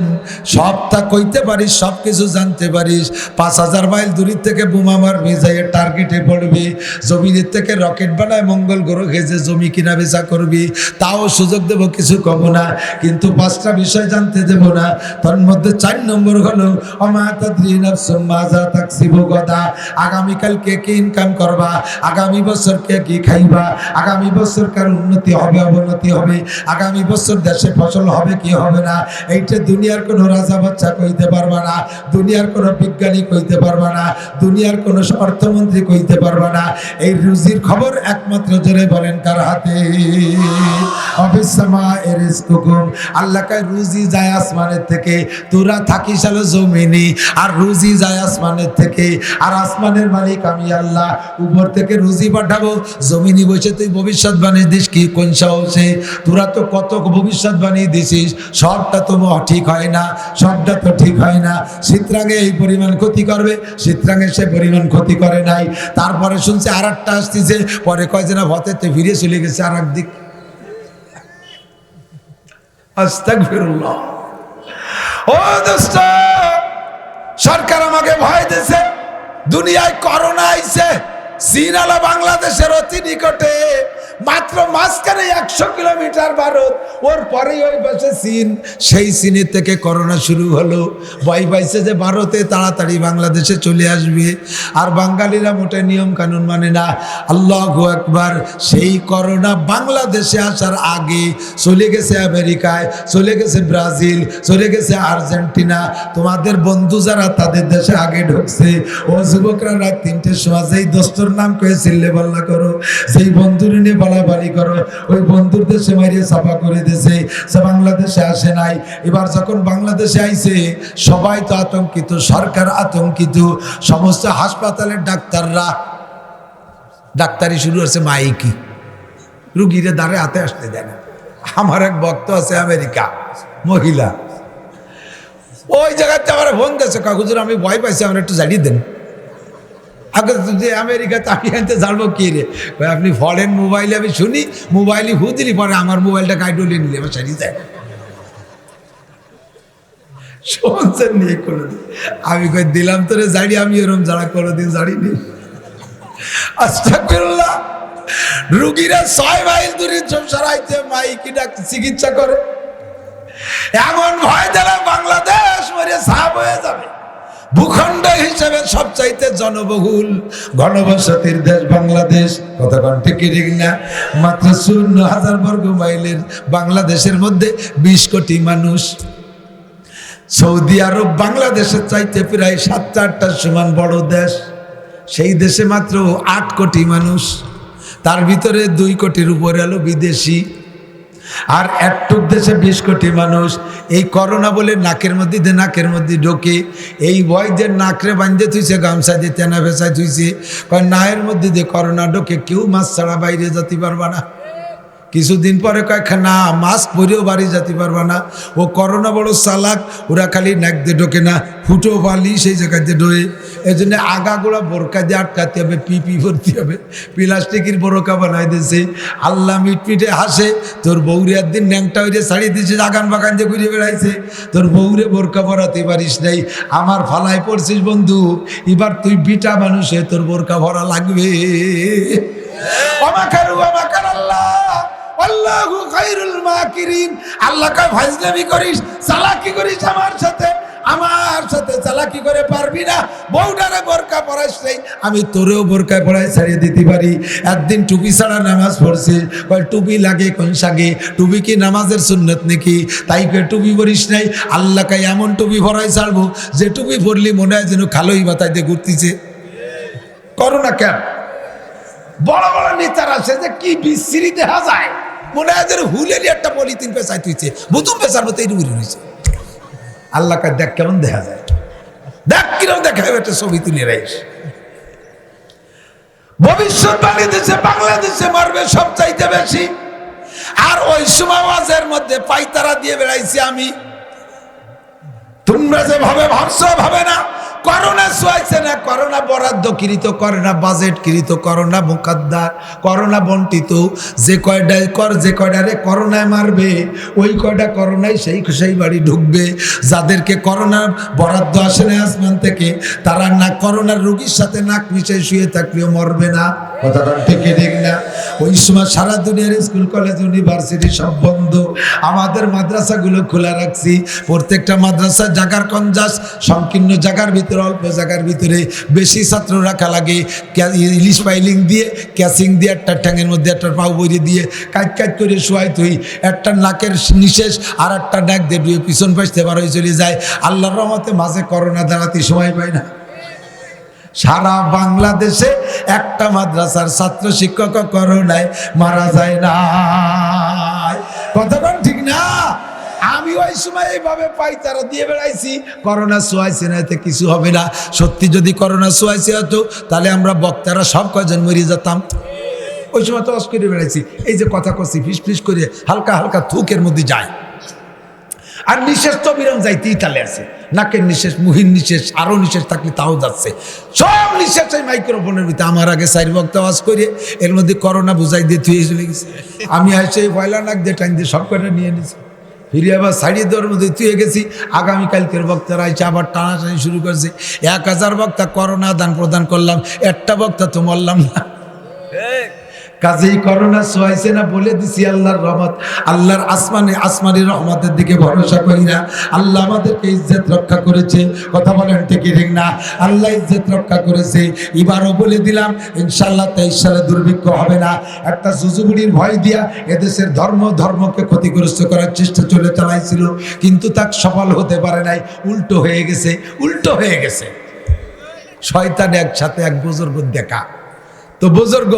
সবটা কইতে পারিস, সব কিছু জানতে পারিস, 5000 মাইল দূরের থেকে বোমা মারবি, যাই টার্গেটে পড়বি, জমিনের থেকে রকেট বানায় মঙ্গল গ্রহে যে জমি কিনা বেচা করবি তাও সুযোগ দেব, কিছু কব না, কিন্তু 5টা বিষয় জানতে দেব না। তার মধ্যে 4 নম্বর হলো আগামীকাল কে কি ইনকাম করবা, আগামী বছর কে কি খাইবা, আগামী বছর কার উন্নতি হবে অবনতি হবে, আগামী বছর দেশে ফসল হবে কি হবে না, এইটা দুনিয়ার কোনো রাজা বাচ্চা কইতে পারবা না, দুনিয়ার কোনো বিজ্ঞানী কইতে পারবা না, দুনিয়ার কোনো অর্থমন্ত্রী কইতে পারবা না। এই রুজির খবর একমাত্র জোরে বলেন কার হাতে? আল্লাহ কয় রুজি যায় আসমানের থেকে, তোরা থাকিস হলো জমিনে, আর রুজি যায় আসমানের থেকে, আর আসমানের মালিক আমি আল্লাহ, উপর থেকে রুজি পাঠাবো, জমিনে বসে তুই ভবিষ্যৎবাণী দিস কি কোন সাহসে? তোরা তো কত ভবিষ্যৎবাণী দিছিস, সবটা তো ঠিক হয় না, সবটা তো ঠিক হয় না। শীতরাঙে এই পরিমাণ ক্ষতি করবে, শীতরাঙে সে পরিমাণ ক্ষতি করে নাই। তারপরে শুনছে আর একটা আসতেছে, পরে কয় যেন ভতেতে ফিরে চলে গেছে আর একদিক। আস্তাগফিরুল্লাহ। ও দোস্ত, সরকার আমাকে ভয় দিছে, দুনিয়ায় করোনা আইছে, চীন আলা বাংলাদেশের অতি নিকটে, মাত্র মাঝখানে 100 কিলোমিটার ভারত, ওর পরেই ওই পাশে চীন, সেই চীনের থেকে করোনা শুরু হলো। ভয় পাইছে যে ভারতে তাড়াতাড়ি বাংলাদেশে চলে আসবে, আর বাঙালিরা মোটে নিয়ম কানুন মানে না। আল্লাহু আকবার। সেই করোনা বাংলাদেশে আসার আগে চলে গেছে আমেরিকায়, চলে গেছে ব্রাজিল, চলে গেছে আর্জেন্টিনা। তোমাদের বন্ধু যারা তাদের দেশে আগে ঢুকছে, ও যুবকরা রাত 3টের সময় যেই দোস্তর নাম কয়ে চিল্লে বল্লা করো, সেই বন্ধুর নিয়ে বাড়াবাড়ি করো, ওই বন্ধুর দেশে মারিয়ে চাপা করে দিয়েছে, সে বাংলাদেশে আসে নাই। এবার যখন বাংলাদেশে আইছে সবাই তো আতঙ্কিত, সরকার আতঙ্কিত, সমস্ত হাসপাতালের ডাক্তাররা, ডাক্তারি শুরু হচ্ছে মাইকি, রুগীরা দ্বারে হাতে আসতে দেয় না। আমার এক ভক্ত আছে আমেরিকা, মহিলা, ওই জায়গাতে আমার ফোন দিয়েছে, কাকুজুর আমি ভয় পাইছি, আমার একটু জানিয়ে দেন। আগে যে আমেরিকাতে আমি আনতে জানবো কি রে, আপনি ফরেন মোবাইলে আমি শুনি, মোবাইলে হু দিলি পরে আমার মোবাইলটা কাইডলিয়ে নিলে আমার সারিয়ে যায়। শুনছেন নিয়ে কোনোদিন আমি কই দিলাম তোরে জানি, আমি এরকম যারা কোনোদিন জানিনি। আস্তাগফিরুল্লাহ। রুগীরা 6 মাইল দূরে সরাইতে মাইকি ডাক্তার চিকিৎসা করে, এমন ভয় দিলে বাংলাদেশ মরে সাপ হয়ে যাবে। ভূখণ্ড হিসেবে সবচাইতে জনবহুল ঘনবসতির দেশ বাংলাদেশ, কতক্ষণ ঠিক না? মাত্র 54,000 বর্গ মাইলের বাংলাদেশের মধ্যে 20 কোটি মানুষ। সৌদি আরব বাংলাদেশের চাইতে প্রায় 7-8টার সমান বড় দেশ, সেই দেশে মাত্র 8 কোটি মানুষ, তার ভিতরে 2 কোটির উপরে হলো বিদেশি, আর একটুক দেশে 20 কোটি মানুষ। এই করোনা বলে নাকের মধ্যে ঢোকে, এই ভয় যে নাকরে বাঁধতে থুইছে, গামছা দিয়ে তেনা ভেসায় থুইছে, নায়ের মধ্যে দিয়ে করোনা ঢোকে, কেউ মাছ ছাড়া বাইরে যেতে পারবা না। কিছুদিন পরে কয়েক না মাস্ক পরেও বাড়ি যেতে পারবা না। ও করোনা বড় চালাক, ওরা খালি নাক দিয়ে ঢোকে না, ফুটো পালি সেই জায়গাতে ঢোয়ে। এই জন্য আগাগোড়া বোরকা দিয়ে আটকাতে হবে, পিপি ভরতে হবে, প্লাস্টিকের বোরকা বানাই দিয়েছে। আল্লাহ মিটমিটে হাসে, তোর বউরে একদিন ন্যাংটা হইরে ছাড়িয়ে দিয়েছে, আগান বাগান দিয়ে ঘুরে বেড়াইছে, তোর বউরে বোরকা ভরাতে পারিস নাই, আমার ফালায় পড়ছিস বন্ধু, এবার তুই বিটা মানুষে তোর বোরকা ভরা লাগবে। আল্লাহু খায়রুল মাকিরিন। আল্লাহ কয় ফাজলামি করিস, চালাকি করিস আমার সাথে চালাকি করে পারবি না। বউডারে বোরকা পরাইস নাই, আমি তোরেও বোরকা পরাই ছাড়িয়ে দিতে পারি। একদিন টুপি ছাড়া নামাজ পড়ছিস, কয় টুপি লাগে কোন সাগে, টুপি কি নামাজের সুন্নত নাকি? তাই কয় টুপি পরিস নাই। আল্লাহ কয় এমন টুপি পরাই ছাড়বো যে টুপি পরলি মনে হয় যেন খালোই বাতাই দিয়ে ঘুরতেছে। করোনা কেন? বড় বড় নেতারা আছে যে কি বিশ্রী দেখা যায়, মনে হয় যেন হুলেরই একটা পলিথিন পেঁচাই তুইছে, বুতুম পেঁচার মতো এই রুগী রয়েছে। আল্লাহ কাছে দেখ কেমন দেখা যায়, দেখ কিরম দেখা একটা ছবি তুলে রাইস। ভবিষ্যৎবাণী দিচ্ছে বাংলাদেশে মরবে সবচাইতে বেশি। আর ওই সময় ওয়াজের মধ্যে পাইতারা দিয়ে বেড়াইছি আমি। তোমরা যেভাবে ভাবছো ভাবে না। করোনা সোয়াইছে না, করোনা বরাদ্দ কৃত, করোনা বাজেট কৃত, করোনা মুকদ্দার, করোনা বন্টিত। যে কয়ডারে করোনায় মারবে ওই কয়টা করোনায় সেই বাড়ি ঢুকবে। যাদেরকে করোনা বরাদ্দ আসে না আসমান থেকে, তারা না করোনার রোগীর সাথে নাক মিশে শুয়ে থাকলেও মরবে না। কথাটা ঠিক না? ওই সময় সারা দুনিয়ার স্কুল কলেজ ইউনিভার্সিটি সব বন্ধ, আমাদের মাদ্রাসাগুলো খোলা রাখছি। প্রত্যেকটা মাদ্রাসা জাগার কঞ্জাস, সংকীর্ণ জায়গার ভিতরে, অল্প জায়গার ভিতরে বেশি ছাত্র রাখা লাগে। ইলিশ পাইলিং দিয়ে, ক্যাসিং দিয়ে, একটা ট্যাঙের মধ্যে একটা পাউ বইয়ে দিয়ে কাজ করে শোয়াই তুই, একটা নাকের নিশেষ আর একটা নাক দিয়ে ডুয়ে পিছন পাশতে বার হয়ে চলে যায়। আল্লাহর রহমতে মাঝে করোনা দাঁড়াতে সময় পায় না। সারা বাংলাদেশে একটা মাদ্রাসার ছাত্র শিক্ষক করোনায় মারা যায় না। কথাটা ঠিক না? আমি ওই সময় এইভাবে পাইতারা দিয়ে বেড়াইছি, করোনা সোয়াইছে না, এতে কিছু হবে না। সত্যি যদি করোনা সোয়াইছে হতো তাহলে আমরা বক্তারা সব কয়জন মরিয়ে যেতাম। ওই সময় তো অস করে বেড়াইছি, এই যে কথা করছি ফিস ফিস করে হালকা হালকা থুকের মধ্যে যায়। আর নিঃশ্বাস তো বিরাম যাইতেই তালে আছে, নাকের নিঃশ্বাস, মুহির নিঃশ্বাস, আরও নিঃশ্বাস থাকলে তাও যাচ্ছে। সব নিঃশ্বাস এই মাইক্রোফোনের ভিতরে। আমার আগে 4 বক্তা আওয়াজ করে এর মধ্যে করোনা বুঝাই দিয়ে থুয়ে চলে গেছে। আমি আসে পয়লা নাক দিয়ে টাইম দিয়ে সব কটা নিয়ে নিয়েছি, ফিরে আবার ছাড়িয়ে দেওয়ার মধ্যে থুয়ে গেছি। আগামীকালকের বক্তারা আইসে আবার টানাটানি শুরু করছে। 1000 বক্তা করোনা দান প্রদান করলাম, একটা বক্তা তো মরলাম না। কাজেই করোনা সোয়াইছে না বলে দিছি আল্লাহর রহমত, আল্লাহর আসমানি রহমতের দিকে ভরসা করি না। আল্লাহ আমাদেরকে ইজ্জত রক্ষা করেছে। কথা বলেন ঠিক না? আল্লাহ ইজ্জত রক্ষা করেছে। এবারও বলে দিলাম ইনশাআল্লাহ 23 সালে দুর্ভিক্ষ হবে না। একটা জুজুবুড়ির ভয় দিয়া এদেশের ধর্মকে ক্ষতিগ্রস্ত করার চেষ্টা চালাইছিল, কিন্তু তা সফল হতে পারে নাই। উল্টো হয়ে গেছে। শয়তান একসাথে এক বুজুর্গ দেখা, তো বুজুর্গ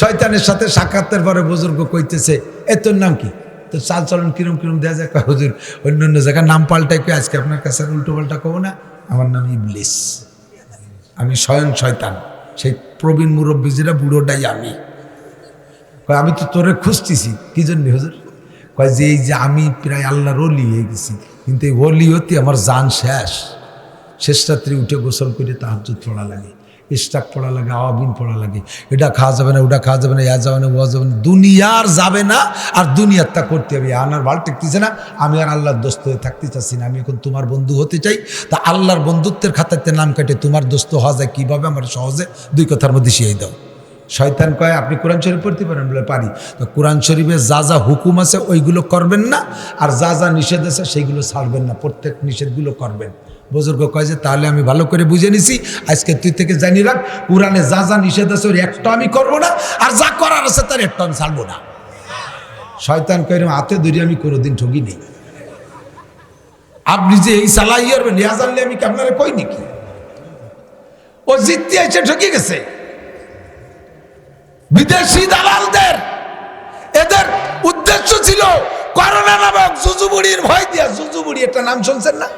শয়তানের সাথে সাক্ষাতের পরে বুজুর্গ কইতেছে, এ তোর নাম কি, তোর চাল চলন কিরম দেওয়া যায়? হুজুর অন্য জায়গায় নাম পাল্টাই পেয়ে আজকে আপনার কাছে উল্টো পাল্টা কব না, আমার নাম ইবলিস, আমি স্বয়ং শয়তান, সেই প্রবীণ মুরব্বী যেটা বুড়োটাই আমি। আমি তো তোরে খুঁজতেছি, কি জন্য হুজুর? কয় যে এই যে আমি প্রায় আল্লাহর ওলি হয়ে গেছি, কিন্তু এই ওলি হতে আমার জান শেষ রাত্রি উঠে গোসল করে তাহাজ্জুদ পড়া লাগে, ইস্তাক পড়া লাগে, আওয়াবিন পড়া লাগে। এটা খাওয়া যাবে না, ওটা খাওয়া যাবে না, ইয়া যাবে না, ওয়া যাবে না, দুনিয়ার যাবে না, আর দুনিয়ার তা করতে হবে। আনার ভাল টেকতেছে না, আমি আর আল্লাহর দোস্ত হয়ে থাকতে চাচ্ছি না, আমি এখন তোমার বন্ধু হতে চাই। তা আল্লাহর বন্ধুত্বের খাতাতে নাম কাটে তোমার দোস্ত হওয়া যায় কীভাবে? আমার সহজে 2 কথার মধ্যে শিখিয়ে দাও। শয়তান কয় আপনি কোরআন শরীফ পড়তে পারেন? বলে পারি। তো কোরআন শরীফে যা হুকুম আছে ওইগুলো করবেন না, আর যা নিষেধ আছে সেইগুলো ছাড়বেন না, প্রত্যেক নিষেধগুলো করবেন। বুজুর্গ কয় যে তাহলে আমি ভালো করে বুঝে নিছি, আজকে তুই থেকে জানি রাখ, কোরআনে যা নিষেধ আছে ওর একটা আমি করবো না, আর যা করার আছে তার একটা আমি ছাড়বো না। শয়তান কয় হাতে ধরে আমি কোনোদিন ঠকি নেই। আপনি যে এই চালাই করবেন ইয়া জানলে আমি কি আপনারা কই নাকি? ও জিততে এসে ঠকে গেছে। বিদেশি দালালদের এদের উদ্দেশ্য ছিল করোনা নামক জুজুবুড়ির ভয় দিয়া। জুজুবুড়ি একটা নাম শুনছেন না?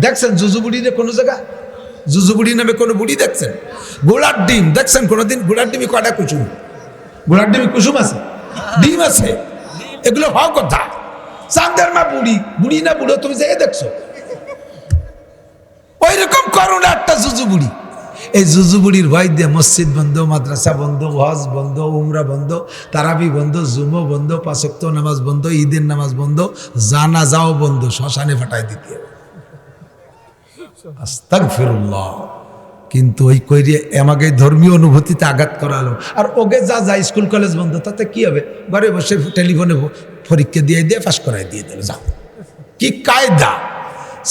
দেখছেন জুজুবুড়িরে কোনো জায়গা? জুজুবুড়ি নামে কোনো বুড়ি দেখছেন? গোলার ডিম দেখছেন কোনোদিন? গোলার ডিমে কয়টা কুসুম? গোলার ডিমে কুসুম আছে, ডিম আছে, এগুলো হওয়া কথা। চাঁদের মা বুড়ি না বুড়ো তুমি যে দেখছো? ওই রকম করোনা একটা জুজুবুড়ি। এই জুজুবুড়ির ভয় দিয়ে মসজিদ বন্ধ, মাদ্রাসা বন্ধ, ওয়াজ বন্ধ, উমরা বন্ধ, তারাবি বন্ধ, জুমো বন্ধ, 5 ওয়াক্ত নামাজ বন্ধ, ঈদের নামাজ বন্ধ, জানাজাও বন্ধ, শ্মশানে ফাটাই দিতে। আস্তাগফিরুল্লাহ। কিন্তু ওই কইরে আমাকে ধর্মীয় অনুভূতিতে আঘাত করালো। আর ওকে যা স্কুল কলেজ বন্ধ, তাতে কি হবে? ঘরে বসে টেলিফোনে পরীক্ষা দিয়ে পাস করাই দিয়ে দিল। যাও, কি কায়দা!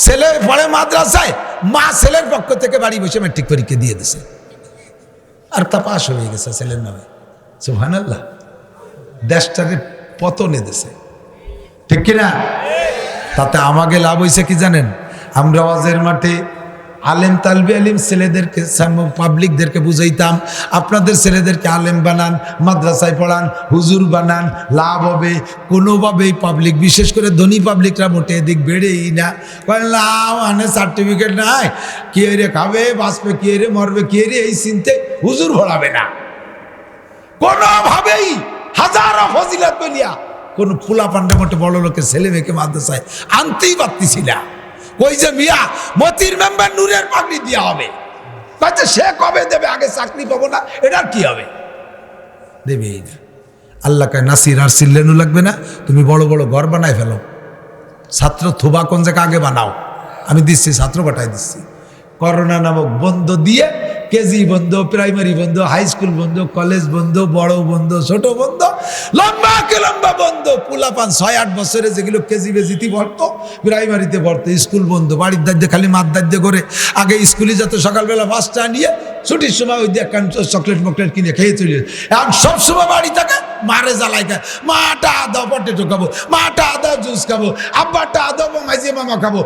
ছেলে পড়ে মাদ্রাসায়, মা ছেলের পক্ষ থেকে বাড়ি বসে ম্যাট্রিক পরীক্ষা দিয়ে দিছে, আর তা পাস হয়ে গেছে ছেলের নামে। সুবহানাল্লাহ। দেশটাকে পতনে দিছে, ঠিক কিনা? তাতে আমাকে লাভ হয়েছে কি জানেন? আমরা ওয়াজের মাঠে আলেম তালবে আলিম ছেলেদেরকে, পাবলিকদেরকে বুঝাইতাম, আপনাদের ছেলেদেরকে আলেম বানান, মাদ্রাসায় পড়ান, হুজুর বানান, লাভ হবে। কোনোভাবেই পাবলিক, বিশেষ করে ধনী পাবলিকরা মোটে এদিক বেড়েই না। লাভ আনে, সার্টিফিকেট নাই, কে রে খাবে, বাঁচবে কে রে, মরবে কে রে, এই চিন্তে হুজুর ভরাবে না। কোনোভাবেই হাজারো ফজিলত বলিয়া কোন ফুলা পান্ডে মোটে বড় লোকের ছেলে মেয়েকে মাদ্রাসায় আনতেই পারতেছি না। ওই যে মিয়া মতির মেম্বার নূরের পাগড়ি দেওয়া হবে, বলছে সে কবে দেবে, আগে চাকরি পাবো না, এটার কি হবে? দেবেই না। আল্লাহ কয় নাসির আর সিল্লেনও লাগবে না, তুমি বড় বড় ঘর বানায় ফেলো, ছাত্র থোবা কোন জায়গা আগে বানাও, আমি দিচ্ছি, ছাত্র পাঠাই দিচ্ছি। করোনা নামক বন্ধ দিয়ে কেজি বন্ধ, প্রাইমারি বন্ধ, হাই স্কুল বন্ধ, কলেজ বন্ধ, বড় বন্ধ, ছোট বন্ধ, লম্বা কে লম্বা বন্ধ। পোলাপান 6-8 বছরে যেগুলো কেজি বেজিতে পড়তো, প্রাইমারিতে পড়তো, স্কুল বন্ধ। বাড়ির দায়িত্বে খালি মার দায়িত্ব করে আগে স্কুলে যেত, সকালবেলা 5টা নিয়ে ছুটির সময় ওই দিয়ে চকলেট মকলেট কিনে খেয়ে চলে যেত। এখন সবসময় বাড়ি থাকে মারে জ্বালাই খায়, মাটা আদাও পটেটো খাবো, মাটা আদাও জুস খাবো, আব্বাটা আদাও মাইজে মামা খাবো,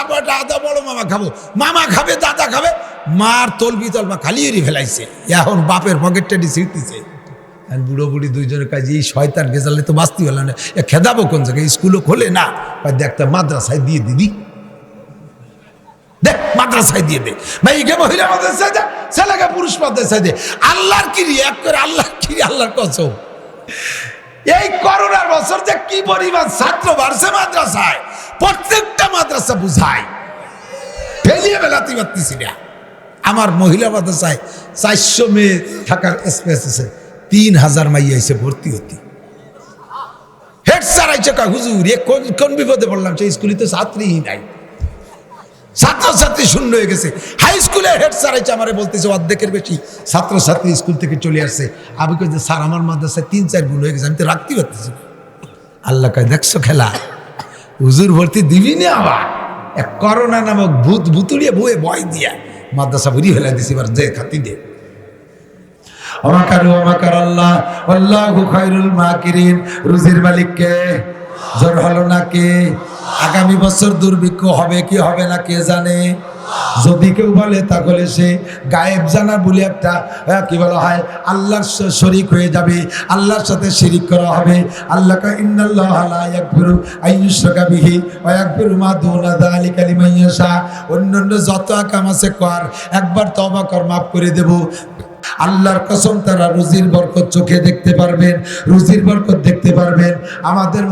আব্বাটা আদাও বড় মামা খাবো, মামা খাবে, দাদা খাবে, মার তলবি তলবা খালি এরি ফেলাইছে। এখন বাপের পকেটটা ছিঁড়তেছে। বুড়ো বুড়ি দুইজনের কাজে এই শয়তান গেজালে তো বাঁচতে পারলাম না, খেদাবো কোন জায়গায়? স্কুলও খোলে না, একটা মাদ্রাসায় দিয়ে দিদি, দেখ মাদ্রাসায় দিয়ে দে, মেয়েকে মহিলা মাদ্রাসায় দে, ছেলেকে পুরুষ মাদ্রাসায় দে। আল্লাহর কিরি এক করে, আল্লাহর কিরি, আল্লাহর কসম। এই করোনার বছর যে কি পরিমাণ ছাত্র বাড়ছে মাদ্রাসায়, প্রত্যেকটা মাদ্রাসা বুঝায়, ফেলিয়ে বেলাতে পারতেছি না। আমার মহিলা মাদ্রাসায় 400 মেয়ে থাকার স্পেস আছে, 3000 মাইয়া এসে ভর্তি হতি। হেড স্যার আইছে কা হুজুর কোন বিপদে পড়লাম, সেই স্কুলে তো ছাত্রীই নাই, ছাত্রছাত্রী শূন্য হয়ে গেছে। হাই স্কুলের হেড স্যার আইছে আমারে বলতেছে অর্ধেকের বেশি ছাত্রছাত্রী স্কুল থেকে চলে আসছে। আমি কইছি স্যার আমার মাদ্রাসায় 3-4 গুণ হয়ে গেছে, আমি তো রাখতে পারতেছি না। আল্লাহ কয় দেখছো খেলা, হুজুর ভর্তি দিবি না আবার? এক করোনা নামক ভূত ভুতুড়িয়ে বয়ে ভয় দিয়া মাদ্রাসা ভরি ফেলা দিছি, এবার যে খাতি দে। আমাকারু আমাকার আল্লাহ, আল্লাহু খায়রুল মাকিরিন। রুজির মালিক কে? জোর হলো না কে? আগামী বছর দুর্ভিক্ষ হবে কি হবে না কে জানে? যদি কেউ বলে তাহলে সে গায়েব জানা বলে একটা কি বলা হয়, আল্লাহর শরীক হয়ে যাবে, আল্লাহর সাথে শিরিক করা হবে। আল্লাহ কয় ইন্নাল্লাহা লা ইয়াগফিরু আইয়ুশরাকা বিহি ওয়া ইয়াগফিরু মা দুনা যালিকা লিমান ইয়াশা। অন্যান্য যত কাম আছে কর, একবার তওবা কর, মাফ করে দেব। আল্লাহর কসম, তারা রুজির বরকত চোখে দেখতে পারবেন, রুজির বরকত দেখতে পারবেন। আমাদের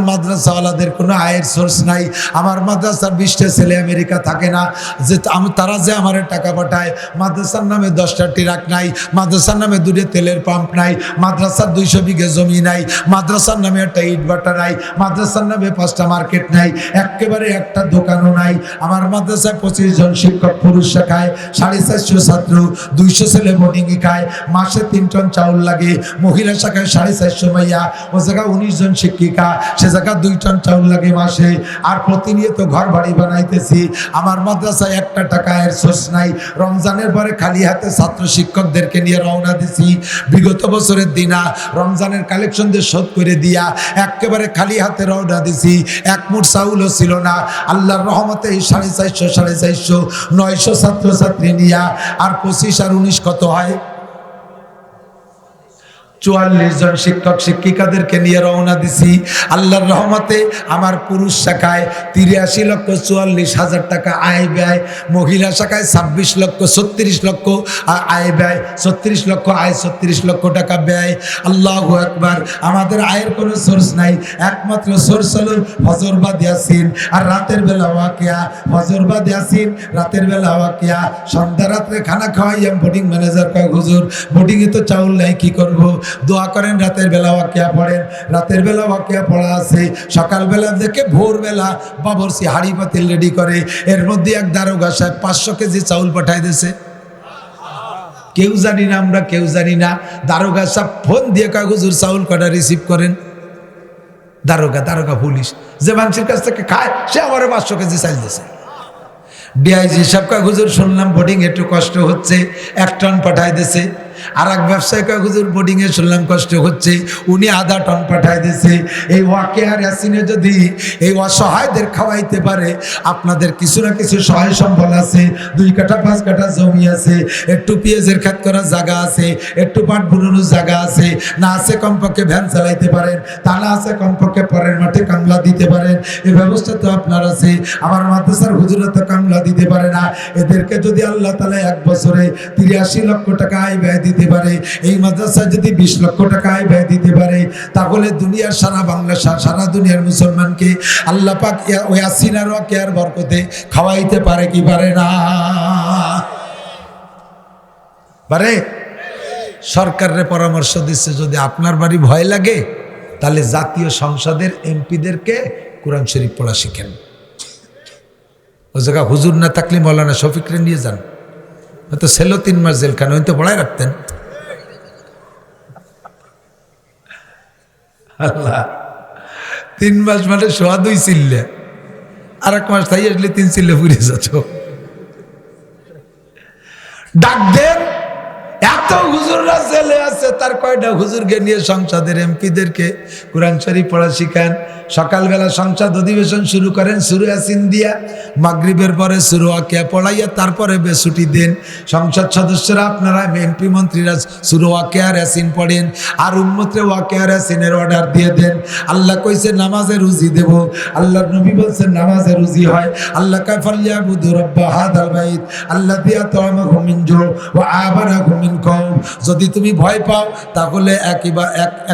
মাদ্রাসাওয়ালাদের কোনো আয়ের সোর্স নাই। আমার মাদ্রাসার 20টা ছেলে আমেরিকা থাকে না, যে তারা যে আমার টাকা পাঠায়। মাদ্রাসার নামে 10টা ট্রাক নাই, মাদ্রাসার নামে 2টা তেলের পাম্প নাই, মাদ্রাসার 200 বিঘা জমি নাই, মাদ্রাসার নামে একটা ইট ভাটা নাই, মাদ্রাসার নামে 5টা মার্কেট নাই, একেবারে একটা দোকানও নাই। আমার মাদ্রাসায় 25 জন শিক্ষক পুরুষ শাখায়, 450 ছাত্র, 200 ছেলে বোর্ডিংয়ে খায়, মাসে 3 টন চাউল লাগে। মহিলা শাখায় 450 মাইয়া, ও জায়গায় 19 জন শিক্ষিকা, সে জায়গায় 2 টন চাউল লাগে মাসে। আর প্রতিনিয়ত ঘর বাড়ি বানাইতেছি। আমার মাদ্রাসায় 1 টাকা এর সোর্স নাই। রমজানের পরে খালি হাতে ছাত্র শিক্ষকদেরকে নিয়ে রওনা দিছি। বিগত বছরের দিনা রমজানের কালেকশন দিয়ে শোধ করে দিয়া একেবারে খালি হাতে রওনা দিছি। 1 মুঠ চাউলও ছিল না। আল্লাহর রহমতে এই 450 900 ছাত্রছাত্রী নিয়া, আর 25 আর 19 কত হয়? 44 জন শিক্ষক শিক্ষিকাদেরকে নিয়ে রওনা দিছি। আল্লাহর রহমতে আমার পুরুষ শাখায় 83,44,000 টাকা আয় ব্যয়, মহিলা শাখায় 36 লক্ষ আয় ব্যয়, 36 লক্ষ আয়, 36 লক্ষ টাকা ব্যয়। আল্লাহু আকবার। আমাদের আয়ের কোনো সোর্স নাই, একমাত্র সোর্স হলো ফজরবাদ ইয়াসিন আর রাতের বেলা ওয়াকিয়া। ফজরবাদ ইয়াসিন, রাতের বেলা ওয়াকিয়া। সন্ধ্যা রাত্রে খানা খাওয়াই বোর্ডিং ম্যানেজার কয় হুজুর বোর্ডিংয়ে তো চাউল নাই, কি করব? দোয়া করেন, রাতের বেলা ওয়াকিয়া পড়েন। রাতের বেলা ওয়াকিয়া পড়া আছে। সকালবেলা দেখে ভোরবেলা বাবরসি হাড়ি পাতিল রেডি করে, এর মধ্যে এক দারোগা সাহেব 500 কেজি চাউল পাঠাই দিয়েছে। কেউ জানি না, আমরা কেউ জানি না। দারোগা সাহেব ফোন দিয়ে কয় হুজুর চাউল কটা রিসিভ করেন। দারোগা পুলিশ যে মানুষের কাছ থেকে খায়, সে আমার 500 কেজি চাল দিয়েছে। ডিআইজি সাহেব কয় হুজুর শুনলাম বোর্ডিং একটু কষ্ট হচ্ছে, 1 টন পাঠাই দিয়েছে। আর এক ব্যবসায়ী কয় হুজুর বোর্ডিংয়ে শুনলাম কষ্ট হচ্ছে, উনি 1/2 টন পাঠাই দিয়েছে। এই ওয়াকিয়া আর ইয়াসিনে যদি এই অসহায়দের খাওয়াইতে পারে, আপনাদের কিছু না কিছু সহায় সম্বল আছে, 2 কাঠা 5 কাঠা জমি আছে, একটু পেঁয়াজের খেত করার জায়গা আছে, একটু পাট বুনানোর জায়গা আছে, না আছে কমপক্ষে ভ্যান চালাইতে পারেন, তা না আছে কমপক্ষে পরের মাঠে কামলা দিতে পারেন, এই ব্যবস্থা তো আপনার আছে। আমার মাদ্রাসার হুজুরা তো কামলা দিতে পারে না। এদেরকে যদি আল্লাহ তাআলা 1 বছরে 83 লক্ষ টাকা আয় ব্যয় দিতে দিতে পারে, এই মাদ্রাসায় যদি 20 লক্ষ টাকা আয় ব্যয় দিতে পারে, তাহলে দুনিয়ার সারা বাংলা সারা দুনিয়ার মুসলমানকে আল্লাহ পাক ওই ইয়াসিনের ওয়াকিয়ার বরকতে খাওয়াইতে পারে কি পারে না? পারে। সরকারের পরামর্শ দিচ্ছে যদি আপনার বাড়ি ভয় লাগে তাহলে জাতীয় সংসদের এমপিদেরকে কোরআন শরীফ পড়া শিখেন। ওই জায়গা হুজুর না থাকলে মৌলানা শফিকরে নিয়ে যান, হয়তো ছিল 3 মাস জেলখানে, হয়তো পড়ায় রাখতেন। আল্লাহ, 3 মাস মানে সোয়া 2 চিল্লে, আর 1 মাস তাই আসলে 3 চিল্লে পুড়ে যাচ্ছ। ডাক দেন, এত হুজুররা জেলে আছে, তার কয়টা হুজুরকে নিয়ে সংসদের এমপিদেরকে কোরআন শরীফ পড়া শিখান। সকালবেলা সংসদ অধিবেশন শুরু করেন সূরা ইয়াসিন দিয়া, মাগরিবের পরে সূরা ওয়াকিয়া পড়াইয়া তারপরে বেছুটি দেন। সংসদ সদস্যরা আপনারা এমপি মন্ত্রীরা সূরা ওয়াকিয়া আর ইয়াসিন পড়েন, আর উম্মতরে ওয়াকিয়া আর ইয়াসিনের অর্ডার দিয়ে দেন। আল্লাহ কইছে নামাজে রুজি দেব, আল্লাহর নবী বলছেন নামাজে রুজি হয়। আল্লাহ কয় ফালইয়াবুদু রাব্বা হাযাল বাইত আল্লাযী আত'আমাহুম মিন জু' ওয়া আমানাহুম মিন খাউফ। যদি তুমি ভয় পাও তাহলে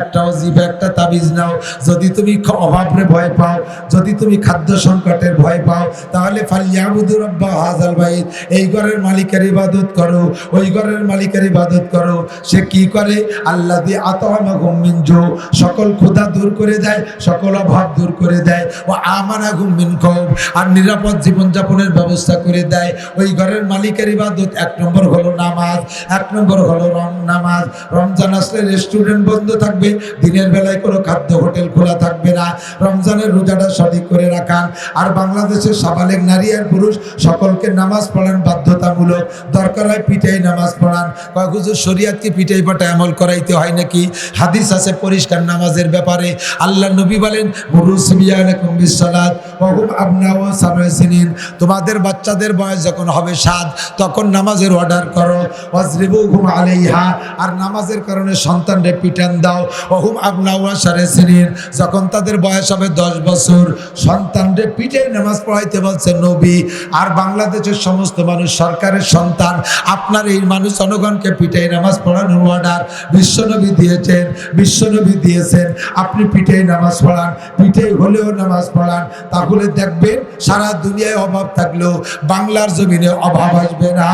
একটা ওজিফা একটা তাবিজ নাও। যদি তুমি অভাবে ভয় পাও, যদি তুমি খাদ্য সংকটের ভয় পাও, তাহলে ফালইয়াবুদু রাব্বা হাযাল বাইত, এই ঘরের মালিকের ইবাদত করো, ওই ঘরের মালিকের ইবাদত করো। সে কি করে? আল্লাযী আত'আমাহুম মিন জু', সকল ক্ষুধা দূর করে দেয়, সকল অভাব দূর করে দেয়। ওয়া আমানাহুম মিন খাউফ, আর নিরাপদ জীবনযাপনের ব্যবস্থা করে দেয়। ওই ঘরের মালিকের ইবাদত 1 নম্বর হলো নামাজ, 1 নম্বর হলো নামাজ। রমজান আসলে রেস্টুরেন্ট বন্ধ থাকবে, দিনের বেলায় কোনো খাদ্য হোটেল খোলা থাকবে না। রমজানের রোজাটা সঠিক করে রাখান। আর বাংলাদেশের সাবালেগ নারী আর পুরুষ সকলকে নামাজ পড়ান বাধ্যতামূলক, দরকার হয় পিঠাই নামাজ পড়ান। কয় হুজুর শরীয়তকে পিঠাই পাটা আমল করাইতে হয় নাকি? হাদিস আছে পরিষ্কার নামাজের ব্যাপারে। আল্লাহ নবী বলেন মুরু সিবিয়ানাকুম বিসসালাত ওয়া হুম আবনাউ সাবঈ সিনিন, তোমাদের বাচ্চাদের বয়স যখন হবে 7 তখন নামাজের অর্ডার করো। ওয়াজরিবুহুম আলাইহা, আর নামাজের কারণে সন্তানদের পিটান দাও। ওয়া হুম আবনাউ আশারা সিনিন, যখন তাদের বয়স হবে 10 বছর সন্তানদের পিঠে নামাজ পড়াইতে বলছেন নবী। আর বাংলাদেশের সমস্ত মানুষ সরকারের সন্তান, আপনার এই মানুষ জনগণকে পিঠে নামাজ পড়ানোর অর্ডার বিশ্বনবী দিয়েছেন, বিশ্বনবী দিয়েছেন। আপনি পিঠে নামাজ পড়ান, পিঠে হলেও নামাজ পড়ান, তাহলে দেখবেন সারা দুনিয়ায় অভাব থাকলেও বাংলার জমিনে অভাব আসবে না।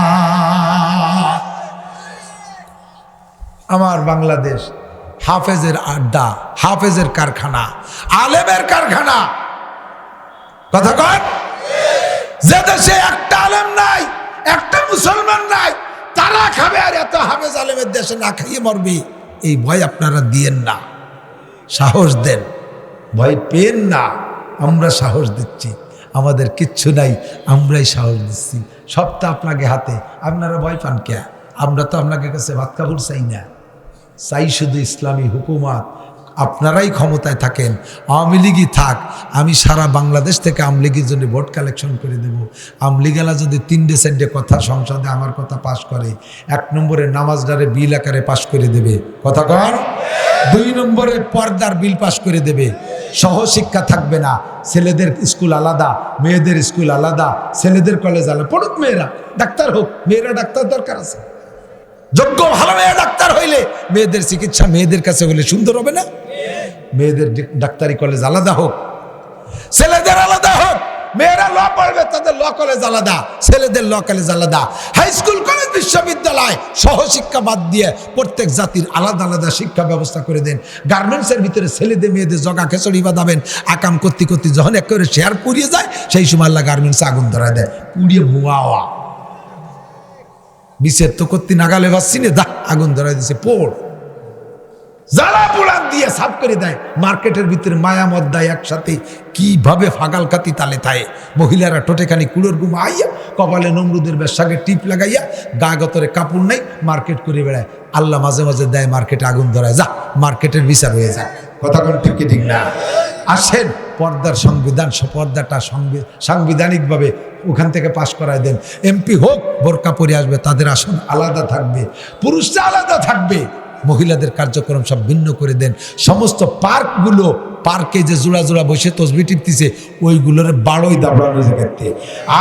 আমার বাংলাদেশ হাফেজের আড্ডা, হাফেজের কারখানা, আলেমের কারখানা। কথা কন, যে দেশে একটা আলেম নাই, একটা মুসলমান নাই, তারা খাবে আর এত হাফেজ আলেমের দেশে না খাইয়ে মরবি। এই ভয় আপনারা দিয়েন না, সাহস দেন, ভয় পেন না। আমরা সাহস দিচ্ছি, আমাদের কিচ্ছু নাই, আমরাই সাহস দিচ্ছি। সবটা আপনাকে হাতে, আপনারা ভয় পান কে? আমরা তো আপনাকে কাছে ভাত কাপড় চাই না, চাই শুধু ইসলামী হুকুমত। আপনারাই ক্ষমতায় থাকেন, আওয়ামী লীগই থাক। আমি সারা বাংলাদেশ থেকে আওয়ামী লীগের জন্য ভোট কালেকশন করে দেব। আওয়ামী লীগেরা যদি 3 কথা সংসদে আমার কথা পাশ করে, 1 নম্বরে নামাজদারে বিল আকারে পাশ করে দেবে। কথা কন। 2 নম্বরে পর্দার বিল পাশ করে দেবে। সহশিক্ষা থাকবে না, ছেলেদের স্কুল আলাদা, মেয়েদের স্কুল আলাদা, ছেলেদের কলেজ আলাদা। পড়ুক মেয়েরা, ডাক্তার হোক, মেয়েরা ডাক্তার দরকার আছে। যোগ্য ভালো মেয়ে ডাক্তার হইলে মেয়েদের চিকিৎসা মেয়েদের কাছে হলে সুন্দর হবে না? মেয়েদের ডাক্তারি কলেজ আলাদা হোক, ছেলেদের আলাদা হোক। মেয়েরা ল পড়বে, তাদের ল কলেজ আলাদা, ছেলেদের ল কলেজ আলাদা। হাই স্কুল কলেজ বিশ্ববিদ্যালয় সহশিক্ষা বাদ দিয়ে প্রত্যেক জাতির আলাদা আলাদা শিক্ষা ব্যবস্থা করে দেন। গার্মেন্টসের ভিতরে ছেলেদের মেয়েদের জগা খেচড়ি বাঁধাবেন, আকাম করতে করতে যখন একেবারে শেয়ার পুড়িয়ে যায়, সেই সময় আল্লাহ গার্মেন্টসে আগুন ধরা দেয়, পুড়িয়ে ভুয়া বিশের তো করতে নাগালে পাচ্ছি না, দা আগুন ধরাই দিছে, পোড় জ্বালা পোড়ান দিয়ে সাফ করে দেয়। মার্কেটের ভিতরে মায়া মদ্দায় একসাথে কিভাবে ফাগাল কাতি তালে থায়। মহিলারা টোটেখানি কুলোর গুমা আইয়া, কপালে নমরুদের বেশাকে টিপ লাগাইয়া, গা গতরে কাপড় নাই, মার্কেট করে বেড়ায়। আল্লাহ মাঝে মাঝে দেয় মার্কেটে আগুন ধরায়, যা মার্কেটের বিচার হয়ে যায়। কথা কোন ঠিক ঠিক না? আসেন পর্দার সংবিধান, পর্দাটা সাংবিধানিকভাবে ওখান থেকে পাশ করায় দেন। এমপি হোক, বোরকা পরে আসবে, তাদের আসন আলাদা থাকবে, পুরুষরা আলাদা থাকবে। মহিলাদের কার্যক্রম সব ভিন্ন করে দেন। সমস্ত পার্কগুলো, পার্কে যে জোড়া জোড়া বসে তসবি টিপতেছে, ওইগুলোর বাড়ই দাবড়ানো জায়গাতে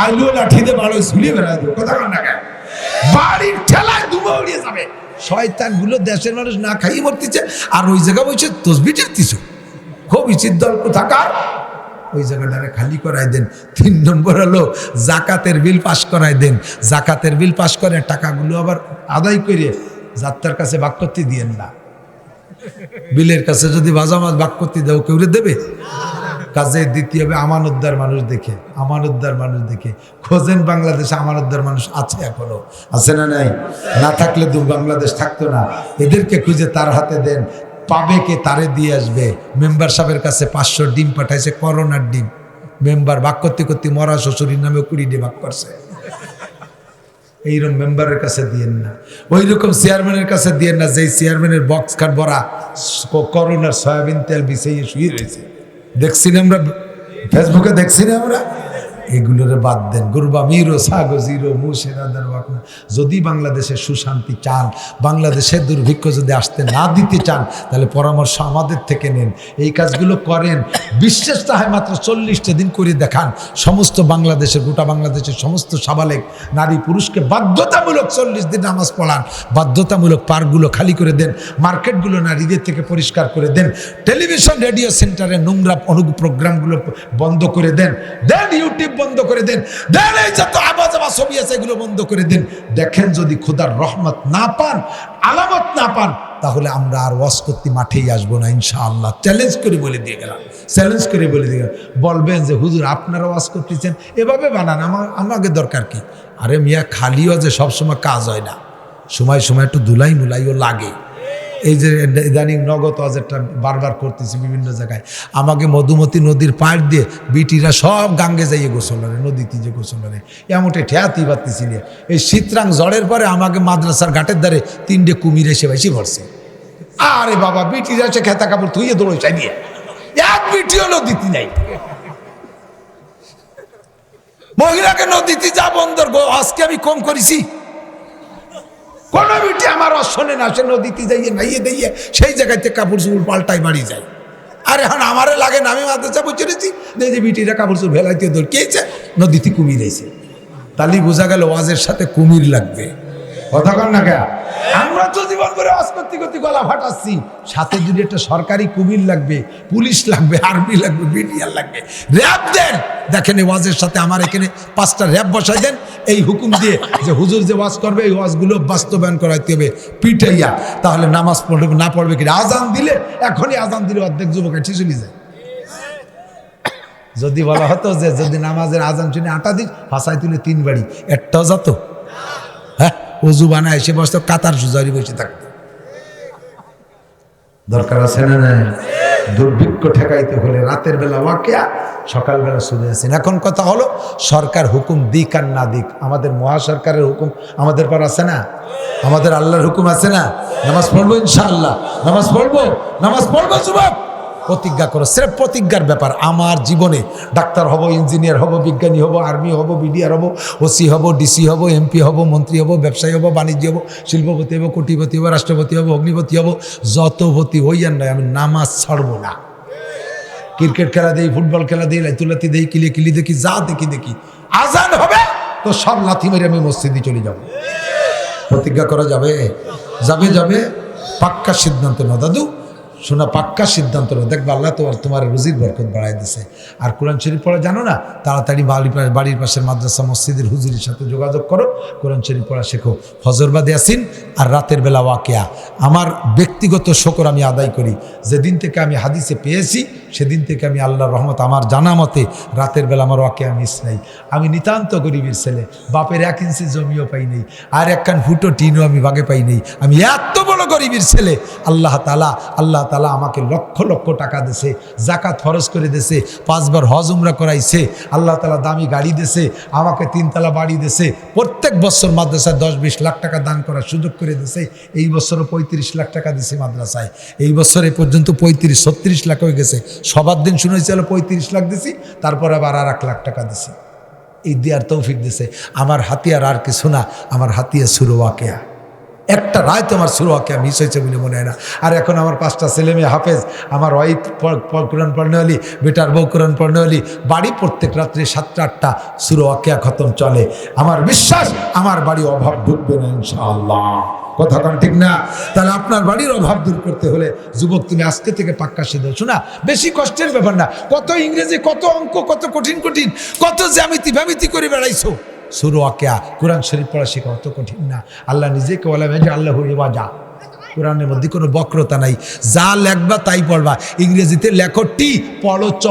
আইলো লাঠিতে বাড়ই ঝুলিয়ে বেড়ায় দেবে। কথা কন না, বাড়ির ঠেলায় দুমা উড়িয়ে যাবে। শয়তানগুলো দেশের মানুষ না খাইয়ে মরতেছে, আর ওই জায়গা বলছে তসবি টিপতেছ। খুব ইচির দল কোথাকার, ওই জায়গাটারে খালি করাই দেন। 3 নম্বর হলো জাকাতের বিল পাস করাই দেন। জাকাতের বিল পাস করে টাকাগুলো আবার আদায় করে যাত্রার কাছে ভাগ করতে দিয়েন না। বিলের কাছে যদি ভাজা মাছ ভাগ করতে দেও, কেউ দেবে? কাজে দিতে হবে আমানতদার মানুষ দেখে, আমানতদার মানুষ দেখে খোঁজেন। বাংলাদেশে আমানতদার মানুষ আছে, এখনো আছে না? নাই? না থাকলে বাংলাদেশ থাকতো না। এদেরকে খুঁজে তার হাতে দেন, পাবে কে তারে দিয়ে আসবে। মেম্বার সাহেবের কাছে 500 ডিম পাঠাইছে, করোনার ডিম। মেম্বার ভাগ করতে করতে মরা শ্বশুরির নামে 20 ডিম ভাগ করছে। এইরকম মেম্বারের কাছে দিয়েন না, ওই রকম চেয়ারম্যানের কাছে দিয়েন না, যেই চেয়ারম্যানের বক্স খাট ভরা করোনার সয়াবিন তেল বিছিয়ে শুয়ে রয়েছে। দেখছি না আমরা, ফেসবুকে দেখছি না আমরা। এগুলোরে বাদ দেন। গুরবা মিরো সাগো জিরো মুশিরাদার ওয়াকনা। যদি বাংলাদেশে সুশান্তি চান, বাংলাদেশের দুর্ভিক্ষ যদি আসতে না দিতে চান, তাহলে পরামর্শ আমাদের থেকে নেন, এই কাজগুলো করেন। বিশ্বাসটা হয় মাত্র 40টা দিন করে দেখান। সমস্ত বাংলাদেশের, গোটা বাংলাদেশের সমস্ত সাবালেক নারী পুরুষকে বাধ্যতামূলক 40 দিন নামাজ পড়ান। বাধ্যতামূলক পার্কগুলো খালি করে দেন, মার্কেটগুলো নারীদের থেকে পরিষ্কার করে দেন, টেলিভিশন রেডিও সেন্টারে নোংরা প্রোগ্রামগুলো বন্ধ করে দেন, ইউটিউব বন্ধ করে দেন, এই যত আবাজাবা ছবি আছে এগুলো বন্ধ করে দেন। দেখেন যদি খোদার রহমত না পান, আলামত না পান, তাহলে আমরা আর ওয়াজ করতে মাঠেই আসবো না ইনশাআল্লাহ। চ্যালেঞ্জ করে বলে দিয়ে গেলাম, চ্যালেঞ্জ করে বলে দিয়ে গেলাম। বলবেন যে হুজুর আপনারা ওয়াজ করতেছেন, এভাবে বানান, আমাকে দরকার কি? আরে মিয়া, খালি ওয়াজে সবসময় কাজ হয় না, সময় সময় একটু ধুলাই মুলাইও লাগে। এই যে ইদানিং নগদ ওয়াজেরটা বারবার করতেছি বিভিন্ন জায়গায়। আমাকে মধুমতি নদীর পাড় দিয়ে বিটিরা সব গাঙ্গে যাইয়ে গোসল করে, নদীতে যে গোসল করে, এমনটা ঠেয়াতেই পারতেছি না। এই শীতরাং ঝড়ের পরে আমাকে মাদ্রাসার ঘাটের ধারে 3টে কুমির এসে বেশি ভরছে। আরে বাবা, বিটিরা এসে খেতা কাপড় ধুইয়ে দৌড়ে চাই নিয়ে, এক বিটিও নদীতে নাই। মহিলাকে নদীতে যা বন্দর গো, আজকে আমি কম করেছি? কোন বিটি আমার শোনে না, সে নদীতে যাইয়ে নাইয়ে দিয়ে সেই জায়গাতে কাপড় চুপড় পাল্টাই বাড়ি যায়। আর এখন আমারে লাগে না, আমি মাদ্রাসা বুঝে রেছি যে বিটিরা কাপড় চুপড় ভেলাইতে দৌড় কেছে, নদীতে কুমির এসে। তাহলে বোঝা গেল ওয়াজের সাথে কুমির লাগবে। কথা কন না কেন? আমরা তো জীবন করে ওয়াজ করতে করতে গলা ফাটাচ্ছি, সাথে যদি একটা সরকারি কুমির লাগবে, পুলিশ লাগবে, আর্মি লাগবে, বিডিআর লাগবে, র্যাব দেন। দেখেন এই ওয়াজের সাথে আমার এখানে 5টা র্যাব বসাই দেন, এই হুকুম দিয়ে যে হুজুর যে ওয়াজ করবে এই ওয়াজগুলো বাস্তবায়ন করাইতে হবে পিটাইয়া। তাহলে নামাজ পড়বে না পড়বে কি? আজান দিলে, এখনই আজান দিলে অর্ধেক যুবক এসে চলে যায়। যদি বলা হতো যে যদি নামাজের আজান শুনে 8টা দিন ফাঁসাই তুলে 3 বাড়ি, একটাও যেত? হ্যাঁ, অজু বানায় এসে বসতো, কাতার সুজারি বসে থাকতো। দরকার আছে না? নাই? দুর্ভিক্ষ ঠেকাইতে হলে রাতের বেলা ওয়াকিয়া, সকালবেলা শুনে আসেন। এখন কথা হলো সরকার হুকুম দিক আর না দিক, আমাদের মহাসরকারের হুকুম আমাদের পর আছে না? আমাদের আল্লাহর হুকুম আছে না? নামাজ পড়বো ইনশাআল্লাহ, নামাজ পড়বো, নামাজ পড়বো। যুবক প্রতিজ্ঞা করো, স্রেফ প্রতিজ্ঞার ব্যাপার। আমার জীবনে ডাক্তার হব, ইঞ্জিনিয়ার হব, বিজ্ঞানী হব, আর্মি হব, বিডিআর হব, ওসি হব, ডিসি হব, এমপি হব, মন্ত্রী হব, ব্যবসায়ী হব, বাণিজ্য হব, শিল্পপতি হব, কোটিপতি হব, রাষ্ট্রপতি হব, অগ্নিপতি হব, যতপতি হই আর নয়, আমি নামাজ ছাড়বো না। ক্রিকেট খেলা দেই, ফুটবল খেলা দেই, লাইতুলাতি দেই, কিলি দেখি, যা দেখি, আজান হবে তো সব লাথি মেরে আমি মসজিদে চলে যাব। প্রতিজ্ঞা করা যাবে? যাবে। পাক্কা সিদ্ধান্ত না দাদু, শোনা, পাক্কা সিদ্ধান্ত না। দেখবা আল্লাহ তোমার রুজির বরকত বাড়াই দিছে। আর কোরআন শরীফ পড়া জানো না? তাড়াতাড়ি বাড়ির পাশের মাদ্রাসা মসজিদের হুজুরের সাথে যোগাযোগ করো, কোরআন শরীফ পড়া শেখো। ফজর বাদে ইয়াসিন আর রাতের বেলা ওয়াকিয়া। আমার ব্যক্তিগত শকর আমি আদায় করি, যেদিন থেকে আমি হাদিসে পেয়েছি সেদিন থেকে আমি আল্লাহর রহমত, আমার জানা মতে রাতের বেলা আমার ওয়াকিয়া মিস নাই। আমি নিতান্ত গরিবের ছেলে, বাপের 1 ইঞ্চি জমিও পাই নেই, আর একখান ফুটো টিনও আমি ভাগে পাই নেই। আমি এত বড় গরিবের ছেলে। আল্লাহ তাআলা আমাকে লক্ষ লক্ষ টাকা দিয়েছে, যাকাত ফরজ করে দিয়েছে, 5 বার হজ উমরা করাইছে। আল্লাহ তাআলা দামি গাড়ি দিয়েছে, আমাকে 3 তলা বাড়ি দিয়েছে। প্রত্যেক বছর মাদ্রাসায় 10-20 লাখ টাকা দান করার সুযোগ করে দিয়েছে। এই বছরও 35 লাখ টাকা দিয়েছে মাদ্রাসায়। এই বছর এ পর্যন্ত 35-36 লাখ হয়ে গেছে। সবার দিন শুনেছিল 35 লাখ দিছি, তারপর আবার আর 1 লাখ টাকা দিছি। এই দেওয়ার তৌফিক দিছে। আমার হাতিয়ার আর কিছু না, আমার হাতিয়া সুর ওয়াকিয়া। একটা রায় তো আমার সূরা ওয়াকিয়া মিস হয়েছে বলে মনে হয় না। আর এখন আমার 5টা ছেলে মেয়ে হাফেজ, আমার ওয়াইফ কোরআন পড়নেওয়ালি, বেটার বউ কোরআন পড়নেওয়ালি, বাড়ি প্রত্যেক রাত্রে 7টা 8টা সূরা ওয়াকিয়া খতম চলে। আমার বিশ্বাস আমার বাড়ি অভাব ঢুকবে না ইনশাআল্লাহ। কথা কান ঠিক না? তাহলে আপনার বাড়ির অভাব দূর করতে হলে যুবক তুমি আজকে থেকে পাক্কা সিদ্ধ। শোনা, বেশি কষ্টের ব্যাপার না। কত ইংরেজি, কত অঙ্ক, কত কঠিন কঠিন, কত জ্যামিতি ভ্যামিতি করে বেড়াইছো। সূরা ওয়াকিয়া কোরআন শরীফ পড়া শেখা অত কঠিন না। আল্লাহ নিজেকে বলে যে আল্লাহু রিওয়াজা, কোরআনের মধ্যে কোনো বক্রতা নাই, যা লেখবা তাই পড়বা। ইংরেজিতে লেখো টি পড়ো চ,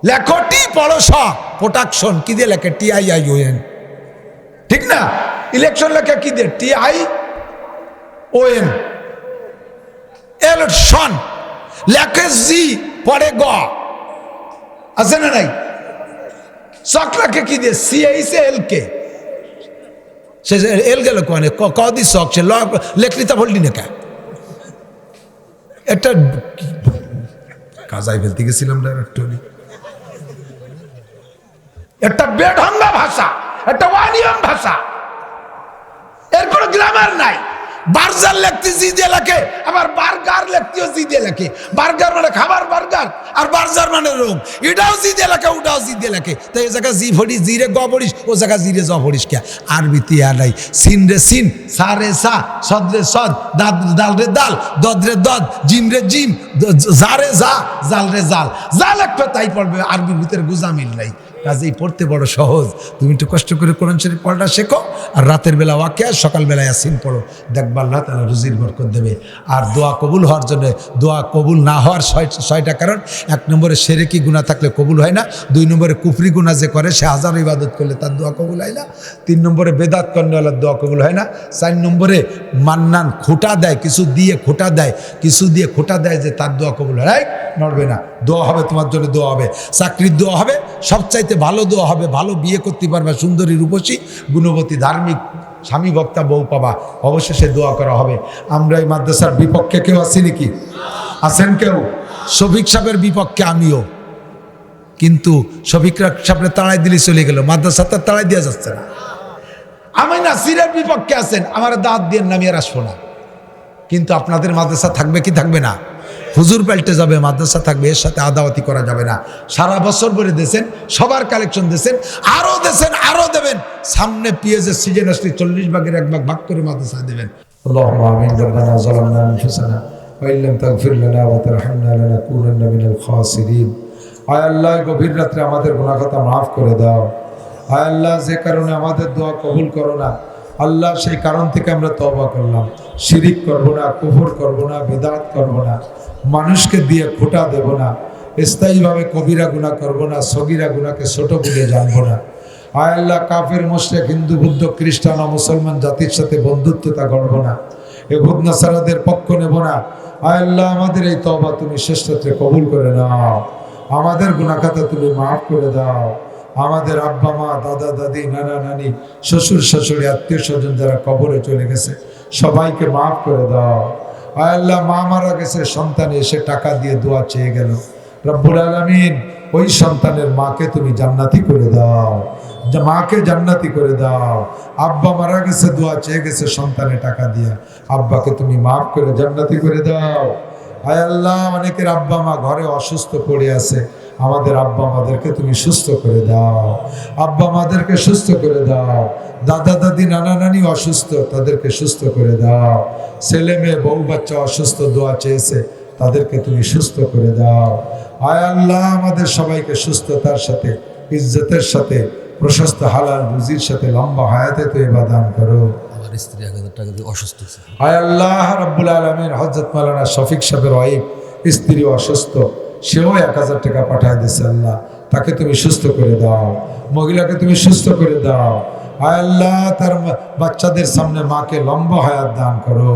লেখো টি পড়ো স, প্রোটাকশন কি দিয়ে লেখে? TIION, ঠিক না? ইলেকশন লেখা কি দিয়ে? TION। এলশন লেখে জি পড়ে গ, আছে না নাই? চক লেখে কি দিয়ে? CHLK। সে এল গেল কোনে কদি শখ, সে লেখলিতা ভল্টি নেকা একটা কাজাই ফেলতে গেছিলাম ডাইরেক্টরি। একটা বেঢঙ্গা ভাষা, একটা অনিয়ম ভাষা, এর কোনো গ্রামার নাই। বার্জার লিখতে জি দিয়ে লেখে, আবার বার্গার লিখতেও জি দিয়ে লেখে। বার্গার মানে খাবার বার্গার, আর বার্জার মানে রোগ। এটাও জি দিয়ে লেখে, ওটাও জি দিয়ে লেখে। তো এই জায়গা জি ভরিস, জি রে গ ভরিস, ও জায়গা জি রে জ ভরিস কে? আরবিতে আর নাই। সিন রে সিন, সা রে সা, সদ রে সদ, দাল রে দাল, দদ রে দদ, জিম রে জিম, জা রে জা, জাল রে জাল। যা লেখবে তাই পড়বে, আরবির ভিতরে গুজামিল নাই। কাজেই পড়তে বড় সহজ। তুমি একটু কষ্ট করে কোরআন শরীফ পড়াটা শেখো, আর রাতের বেলা ওয়াকিয়া, সকালবেলা ইয়াসিন পড়ো, দেখবা আল্লাহ তাআলা রুজির বরকত দেবে। আর দোয়া কবুল হওয়ার জন্য, দোয়া কবুল না হওয়ার 6টা কারণ। 1 নম্বরে শিরকি গুনাহ থাকলে কবুল হয় না। 2 নম্বরে কুফরি গুনাহ যে করে, সে হাজার ইবাদত করলে তার দোয়া কবুল হয় না। 3 নম্বরে বেদাত করনেওয়ালার দোয়া কবুল হয় না। 4 নম্বরে মান্নান খোটা দেয়, কিছু দিয়ে খোটা দেয়, কিছু দিয়ে খোটা দেয়, যে তার দোয়া কবুল হয়। নড়বে না, দোয়া হবে তোমার জন্য, দোয়া হবে, চাকরির দোয়া হবে, সবচাইতে ভালো দোয়া হবে, ভালো বিয়ে করতে পারবে, সুন্দরী রূপসী গুণবতী ধার্মিক স্বামী বক্তা বউ পাবা, অবশেষে দোয়া করা হবে। আমরা এই মাদ্রাসার বিপক্ষে কেউ আছি নাকি? আছেন কেউ? শফিক সাহেবের বিপক্ষে আমিও, কিন্তু শফিক সাহেবের তাড়াই দিলে চলে গেল, মাদ্রাসা তার তাড়াই দেওয়া যাচ্ছে না। আমি নাসিরের বিপক্ষে আছেন, আমার দাঁত দিয়ে নামিয়ে আসবো না। কিন্তু আপনাদের মাদ্রাসা থাকবে কি থাকবে না? হুজুর পাল্টে যাবে, মাদ্রাসা থাকবে, এর সাথে আদাওয়াতি করা যাবে না। সারা বছর ভরে দিয়েছেন, সবার কালেকশন দিয়েছেন, আরো দিয়েছেন, আরো দেবেন। সামনে পিএজের সিজন আসলে 40 ভাগের 1 ভাগ ভাগ করে মাদ্রাসা দেবেন। আল্লাহুম্মা আমিন। রব্বানা যালামনা আনফুসানা ওয়া ইল্লাম তাগফির লানা ওয়া তারহামনা লানাকুনান্না মিনাল খাসিরিন। আয় আল্লাহ, গভীর রাত্রে আমাদের গুনাহ খাতা মাফ করে দাও। আয় আল্লাহ, যে কারণে আমাদের দোয়া কবুল করো না আল্লাহ, সেই কারণ থেকে আমরা তওবা করলাম। শিরিক করব না, কুফর করব না, বিদআত করব না, মানুষকে দিয়ে খোটা দেব না, স্থায়ীভাবে কবিরা গুনাহ করব না, সগীরা গুনাহকে ছোট বলে জানবো না। আয় আল্লাহ, কাফের মুশরিক হিন্দু বৌদ্ধ খ্রিস্টান ও মুসলমান জাতির সাথে বন্ধুত্বতা গড়ব না, ইহুদ নাসারাদের পক্ষ নেব না। আয় আল্লাহ, আমাদের এই তওবা তুমি শ্রেষ্ঠত্বে কবুল করে নাও, আমাদের গুনাহ খাতা তুমি মাফ করে দাও। আমাদের আব্বা মা, দাদা দাদি, নানা নানি, শ্বশুর শাশুড়ি, আত্মীয় স্বজন যারা কবরে চলে গেছে, সবাইকে মাফ করে দাও। আয় আল্লাহ, মা মারা গেছে, সন্তান এসে টাকা দিয়ে দোয়া চেয়ে গেল, রব্বুল আলামিন ওই সন্তানের মাকে তুমি জান্নাতি করে দাও, মাকে জান্নাতি করে দাও। আব্বা মারা গেছে, দোয়া চেয়ে গেছে সন্তানে টাকা দিয়া, আব্বাকে তুমি মাফ করে জান্নাতি করে দাও। আয় আল্লাহ, অনেকের আব্বা মা ঘরে অসুস্থ পড়ে আছে, আমাদের আব্বা মাদেরকে তুমি সুস্থ করে দাও, আব্বা মাদেরকে সুস্থ করে দাও। দাদা দাদি, নানা নানি অসুস্থ, তাদেরকে সুস্থ করে দাও। ছেলে মেয়ে, বউ বাচ্চা অসুস্থ, দোয়া চেয়েছে, তাদেরকে তুমি সুস্থ করে দাও। আয় আল্লাহ, আমাদের সবাইকে সুস্থতার সাথে, ইজ্জতের সাথে, প্রশস্ত হালাল রুজির সাথে লম্বা হায়াতে তো ইবাদান করো। স্ত্রী 1000 টাকা দিয়ে অসুস্থ। আয় আল্লাহ রাব্বুল আলামিন, হযরত মাওলানা শফিক সাহেবের ওয়াইফ, স্ত্রী অসুস্থ, সেও 1000 টাকা পাঠিয়ে দিয়েছে। আল্লাহ, তাকে তুমি সুস্থ করে দাও, মহিলাকে তুমি সুস্থ করে দাও। আয় আল্লাহ, তার বাচ্চাদের সামনে মাকে লম্বা হায়াত দান করো।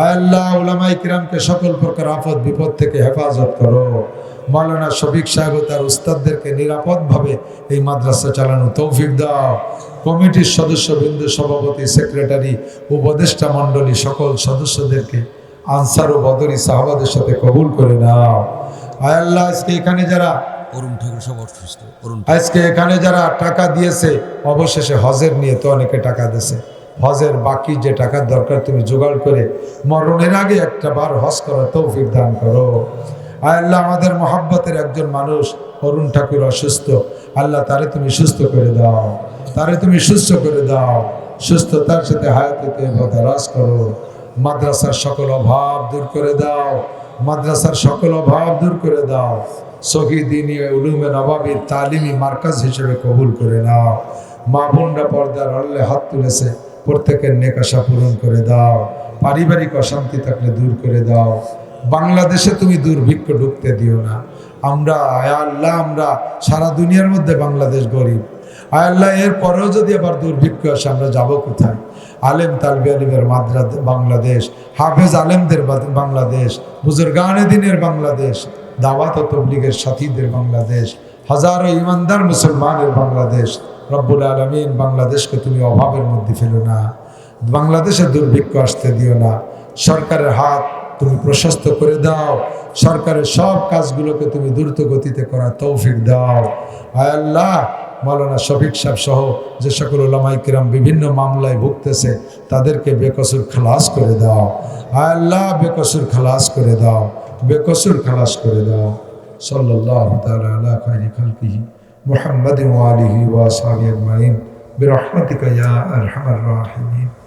আয় আল্লাহ, উলামায়ে কিরামকে সকল প্রকার আফত বিপদ থেকে হেফাজত করো। মাওলানা শফিক সাহেব ও তার উস্তাদদেরকে নিরাপদভাবে এই মাদ্রাসা চালানো তৌফিক দাও। কমিটির সদস্যবৃন্দ, সভাপতি, সেক্রেটারি, উপদেষ্টা মণ্ডলী, সকল সদস্যদেরকে আনসার ও বদরি সাহাবাদের সাথে কবুল করে নাও। আয় আল্লাহ, আজকে এখানে যারা আজকে এখানে যারা টাকা দিয়েছে, অবশেষে হজের নিয়ে তো অনেকে টাকা দিয়েছে, হজের বাকি যে টাকার দরকার তুমি জোগাড় করে মরণের আগে একটা বার হজ করার তৌফিক দান করো। আয় আল্লাহ, আমাদের মহাব্বতের একজন মানুষ অরুণ ঠাকুর অসুস্থ, আল্লাহ তারে তুমি সুস্থ করে দাও, তারে তুমি সুস্থ করে দাও, সুস্থতার সাথে হায়াতে দারাজ করো। মাদ্রাসার সকল অভাব দূর করে দাও, মাদ্রাসার সকল অভাব দূর করে দাও। সহি দ্বীনি উলুমে নবাবির তালিমি মার্কাজ হিসেবে কবুল করে নাও। মা বোনরা পর্দার আড়ালে হাত তুলেছে, প্রত্যেকের নেক আশা পূরণ করে দাও। পারিবারিক অশান্তি থাকলে দূর করে দাও। বাংলাদেশে তুমি দুর্ভিক্ষ ঢুকতে দিও না। আমরা আয় আল্লাহ, আমরা সারা দুনিয়ার মধ্যে বাংলাদেশ গরিব। আয় আল্লাহ, এর পরেও যদি আবার দুর্ভিক্ষ আসে আমরা যাব কোথায়? আলেম তালবি আলিমের মাদ্রাস বাংলাদেশ, হাফেজ আলেমদের বাংলাদেশ, বুজুর্গানে দিনের বাংলাদেশ, দাওয়াত ও তবলিগের সাথীদের বাংলাদেশ, হাজারো ইমানদার মুসলমানের বাংলাদেশ। রব্বুল আলামিন, বাংলাদেশকে তুমি অভাবের মধ্যে ফেলো না, বাংলাদেশে দুর্ভিক্ষ আসতে দিও না। সরকারের হাত তুমি প্রশস্ত করে দাও, সরকারের সব কাজগুলোকে তুমি দ্রুত গতিতে করার তৌফিক দাও। আয় আল্লাহ, মাওলানা শফিক সাহেব সহ যে সকল ওলামায়ে কিরাম বিভিন্ন মামলায় ভুগতেছে তাদেরকে বেকসুর খালাস করে দাও। আয় আল্লাহ, বেকসুর খালাস করে দাও, বেকসুর খালাস করে দাও। সাল্লাল্লাহু তাআলা আলা খায়রি খালকিহি মুহাম্মাদিন ওয়া আলিহি ওয়া আসহাবিহি আজমাইন বিরহমাতিকা ইয়া আরহামার রাহিমিন।